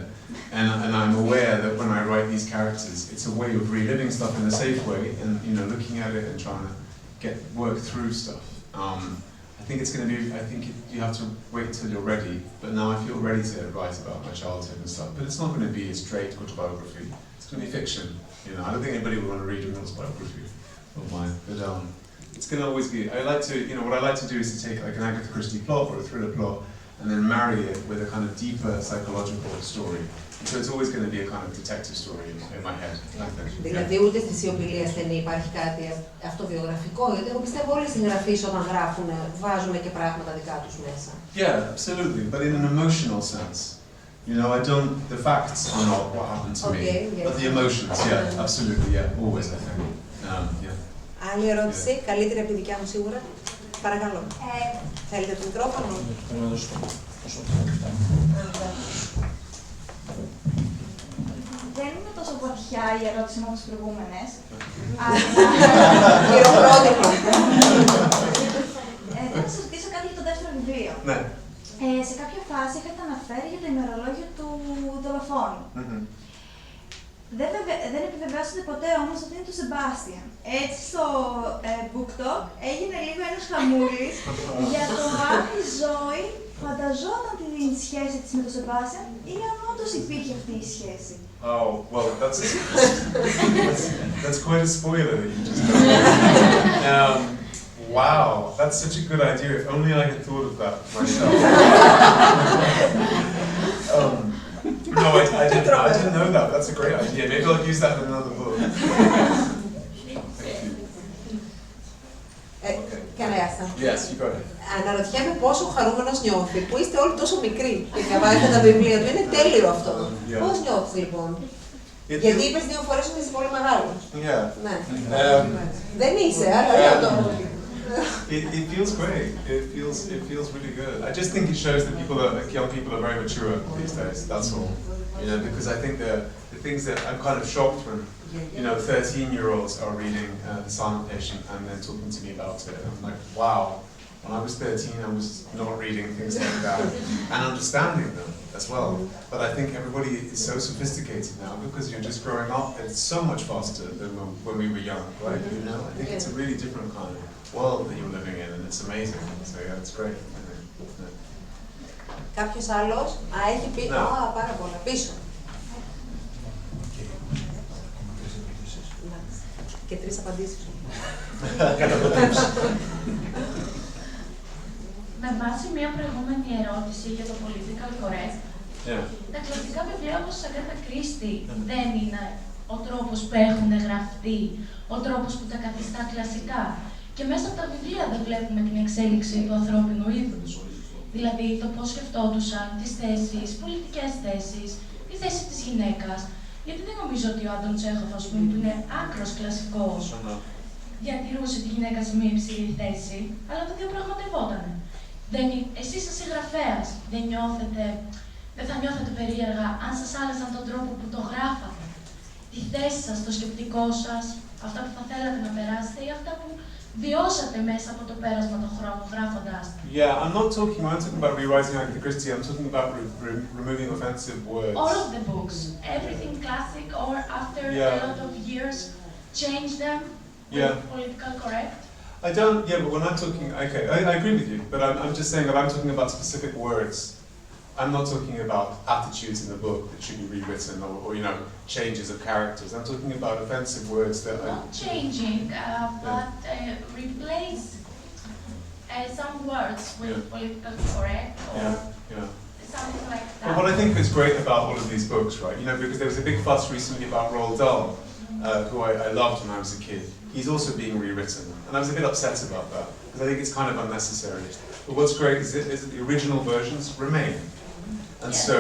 And I'm aware that when I write these characters, it's a way of reliving stuff in a safe way, and, you know, looking at it and trying to work through stuff. I think it's going to be, you have to wait until you're ready, but now I feel ready to write about my childhood and stuff, but it's not going to be a straight autobiography, it's going to be fiction, you know. I don't think anybody would want to read an autobiography of mine, but it's going to always be, what I like to do is to take like an Agatha Christie plot or a thriller plot and then marry it with a kind of deeper psychological story. So it's always going to be a kind of detective story in my head. Δηλαδή ούτε στη σιωπηλή ασθενή υπάρχει κάτι αυτοβιογραφικό, γιατί εγώ πιστεύω όλοι οι συγγραφείς όταν γράφουν βάζουν και πράγματα δικά τους μέσα. Yeah, absolutely, but in an emotional sense. You know, the facts are not what happened to me, but the emotions, yeah, absolutely, yeah, always I think. Άλλη ερώτηση, καλύτερη από τη δικιά μου σίγουρα. Παρακαλώ. Θέλετε το μικρόφωνο? Δεν είναι τόσο βαθιά η ερώτηση μου από τις προηγούμενες. Χειροκρότημα. Θέλω να σας ρωτήσω κάτι για το δεύτερο βιβλίο. Ναι. Σε κάποια φάση είχατε αναφέρει για το ημερολόγιο του δολοφόνου. Δεν επιβεβαιώσατε ποτέ όμως ότι είναι του Σεμπάστιαν. Έτσι στο BookTok έγινε λίγο ένας χαμούλης για το αν η Ζώη φανταζόταν την σχέση της με τον Σεμπάστιαν ή αν όντως υπήρχε αυτή η σχέση. Oh, well, that's quite a spoiler that you just told. Wow, that's such a good idea. If only I had thought of that myself. No, I didn't know that. That's a great idea. Maybe I'll use that in another book. Can I ask something? Yes, you go ahead. Αναρωτιέμαι πόσο χαρούμενος νιώθει, που είστε όλοι τόσο μικροί και διαβάζετε τα βιβλία του. Είναι τέλειο αυτό. Πώς νιώθεις λοιπόν? Γιατί είπες 2 φορές ότι είσαι πολύ μεγάλος. Ναι. Δεν είσαι, αλλά λέω το. It feels great. It feels really good. I just think it shows that young people are very mature these days. That's all. You know, because I think the things that I'm kind of shocked when, 13-year-olds are reading The Silent Patient and then talking to me about it. And I'm like, wow. When I was 13, I was not reading things like that and understanding them as well. But I think everybody is so sophisticated now because you're just growing up. It's so much faster than when we were young, right? You know, I think it's a really different kind of world that you're living in, and it's amazing. So yeah, it's great. Κάποιος άλλος? Έχει πει. Πάρα πολλά. Πίσω. Και 3 απαντήσεις. Με βάση μια προηγούμενη ερώτηση για το political correct, τα κλασικά βιβλία όπως η Αγκάθα Κρίστη δεν είναι ο τρόπος που έχουν γραφτεί, ο τρόπος που τα καθιστά κλασικά. Και μέσα από τα βιβλία δεν βλέπουμε την εξέλιξη του ανθρώπινου είδους. Δηλαδή το πώς σκεφτόντουσαν τις θέσεις, πολιτικές θέσεις, τη θέση της γυναίκας. Γιατί δεν νομίζω ότι ο Άντων Τσέχοφ, ας πούμε, που είναι άκρος κλασικός, διατηρούσε τη γυναίκα σε μια υψηλή θέση, αλλά το διαπραγματευόταν. Εσείς σαν συγγραφέας δεν θα νιώθετε περίεργα αν σας άλλαζαν τον τρόπο που το γράφατε, τη θέση σας, το σκεπτικό σας, αυτά που θα θέλατε να περάσετε ή αυτά που βιώσατε μέσα από το πέρασμα των χρόνων γράφοντάς τα. Yeah, I'm not talking about rewriting Agatha Christie, I'm talking about removing offensive words. All of the books, everything classic or after a lot of years, change them with political correct? I don't, yeah, but when I'm talking, okay, I agree with you, but I'm just saying that I'm talking about specific words. I'm not talking about attitudes in the book that should be rewritten or you know, changes of characters. I'm talking about offensive words that not changing, but replace some words with political correct or something like that. Well, what I think is great about all of these books, right, you know, because there was a big fuss recently about Roald Dahl, who I loved when I was a kid. He's also being rewritten, and I was a bit upset about that, because I think it's kind of unnecessary. But what's great is that the original versions remain. And so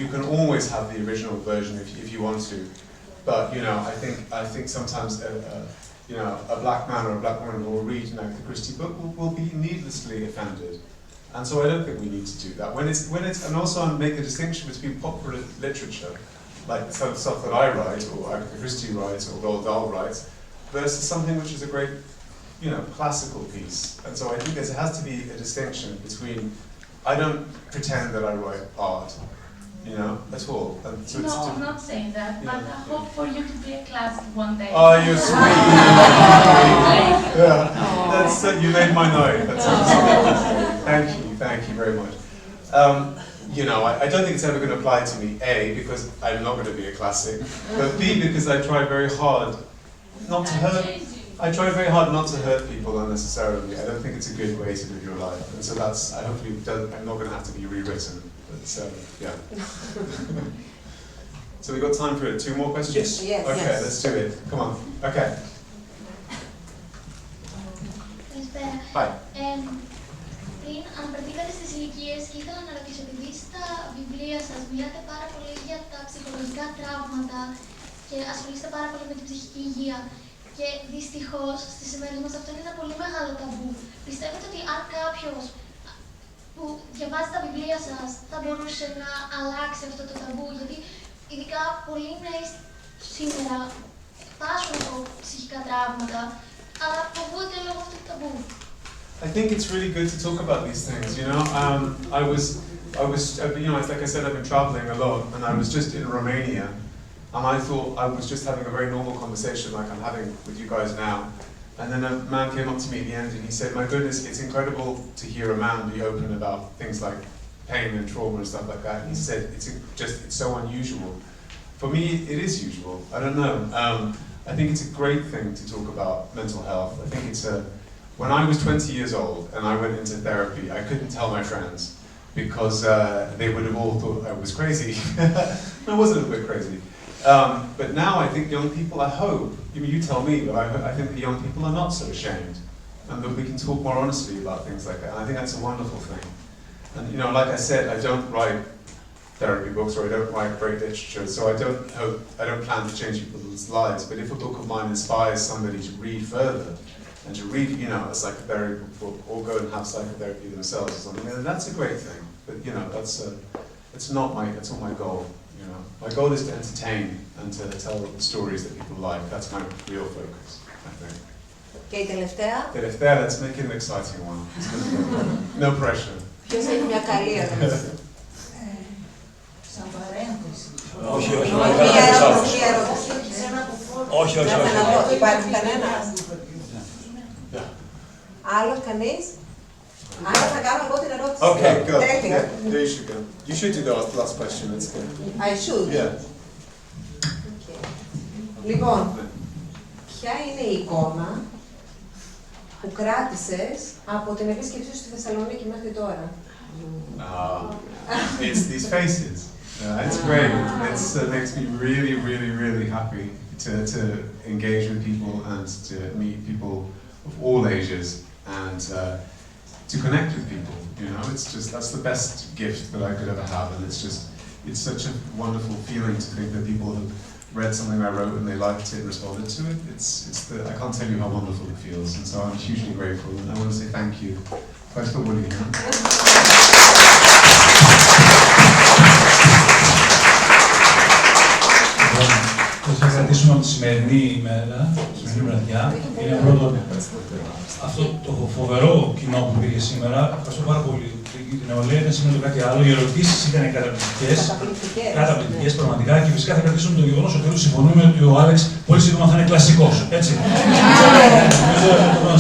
you can always have the original version if you want to, but you know I think sometimes you know a black man or a black woman who will read an Agatha Christie book will be needlessly offended, and so I don't think we need to do that. When it's and also I make a distinction between popular literature, like the sort of stuff that I write or Agatha Christie writes or Roald Dahl writes, versus something which is a great you know classical piece. And so I think there has to be a distinction between. I don't pretend that I write art, you know, at all. And so no, I'm not saying that, but I hope for you to be a classic one day. Oh, you're sweet. Yeah, that's you made my night. That's thank you very much. You know, I don't think it's ever going to apply to me. A, because I'm not going to be a classic, but B, because I try very hard not to hurt. I try very hard not to hurt people unnecessarily. I don't think it's a good way to live your life, and so that's. I hopefully I'm not going to have to be rewritten. But yeah. So we got time for 2 more questions. Yes. Okay, yes. let's do it. Come on. Okay. Hi. Πριν αναφερθήκατε στις ηλικίες και ήθελα να ρωτήσω, επειδή στα βιβλία σας μιλάτε πάρα πολύ για τα ψυχολογικά τραύματα και ασχολείστε πάρα πολύ με την ψυχική υγεία. Και δυστυχώς στις ημέρες μας αυτό είναι ένα πολύ μεγάλο ταμπού. Πιστεύετε ότι αν κάποιος που διαβάζει τα βιβλία σας θα μπορούσε να αλλάξει αυτό το ταμπού? Γιατί ειδικά πολλοί νέοι σήμερα πάσχουν από ψυχικά τραύματα, αλλά φοβούνται λόγω αυτού του ταμπού. I think it's really good to talk about these things. You know, I was, you know, like I said, I've been traveling a lot, and I was just in Romania. And I thought I was just having a very normal conversation like I'm having with you guys now. And then a man came up to me at the end and he said, my goodness, it's incredible to hear a man be open about things like pain and trauma and stuff like that. And he said, it's so unusual. For me, it is usual. I don't know. I think it's a great thing to talk about mental health. I think it's when I was 20 years old and I went into therapy, I couldn't tell my friends because they would have all thought I was crazy. I was a little bit crazy. But now I think young people, I hope, you tell me, but I think the young people are not so ashamed and that we can talk more honestly about things like that. And I think that's a wonderful thing. And you know, like I said, I don't write therapy books or I don't write great literature, so I don't plan to change people's lives, but if a book of mine inspires somebody to read further and to read, you know, a psychotherapy book or go and have psychotherapy themselves or something, then that's a great thing. But you know, it's not my goal. You know, my goal is to entertain and to tell stories that people like. That's my real focus, I think. Και η τελευταία. Τελευταία, let's make it an exciting one. No pressure. Ποιος έχει μια καλή ερώτηση? Σαν παρένθεση. Όχι. Υπάρχει κανένας? Άλλος, κανείς? Άρα θα κάνω εγώ την ερώτηση. Okay, go. Τέλεια. Yeah, there you should go. You should do the last question. It's good. I should? Yeah. Okay. Λοιπόν, ποια είναι η εικόνα που κράτησες από την επίσκεψή σου στη Θεσσαλονίκη μέχρι τώρα? It's these faces. It's great. It makes me really, really, really happy to engage with people and to meet people of all ages and to connect with people. You know, that's the best gift that I could ever have, and it's such a wonderful feeling to think that people have read something I wrote and they liked it and responded to it. I can't tell you how wonderful it feels, and so I'm hugely grateful, and I want to say thank you. Ευχαριστώ πολύ. Σας κρατήσουμε από τη σημερινή ημέρα, τη σημερινή βραδιά, είναι πρώτο αυτό το φοβερό κοινό που πήγε σήμερα. Ευχαριστώ πάρα πολύ. Την νεολαία ήταν σήμερα το κάτι άλλο. Οι ερωτήσεις ήταν καταπληκτικές πραγματικά και φυσικά θα κρατήσουμε το γεγονός ότι όλοι συμφωνούμε ότι ο Άλεξ πολύ σύντομα θα είναι κλασικός. Έτσι.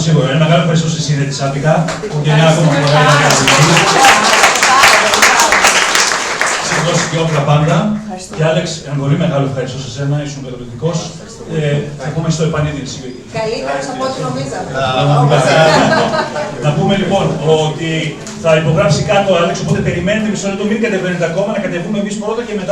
Σίγουρα. Ένα μεγάλο ευχαριστώ στη Σύνθια Σάπικα που και μια ακόμα φορά είναι καταπληκτική. Εκδόσεις Διόπτρα πάντα. Και Άλεξ, ένα πολύ μεγάλο ευχαριστώ σε εσένα, ήσουν καταπληκτικός. Θα πούμε στο επανείδη. Καλύτερος από ό,τι νομίζαμε. Να πούμε λοιπόν ότι θα υπογράψει κάτω ο Άλεξ, οπότε περιμένετε μισό λεπτό, μην κατεβαίνετε ακόμα, να κατεβούμε εμείς πρώτα και μετά.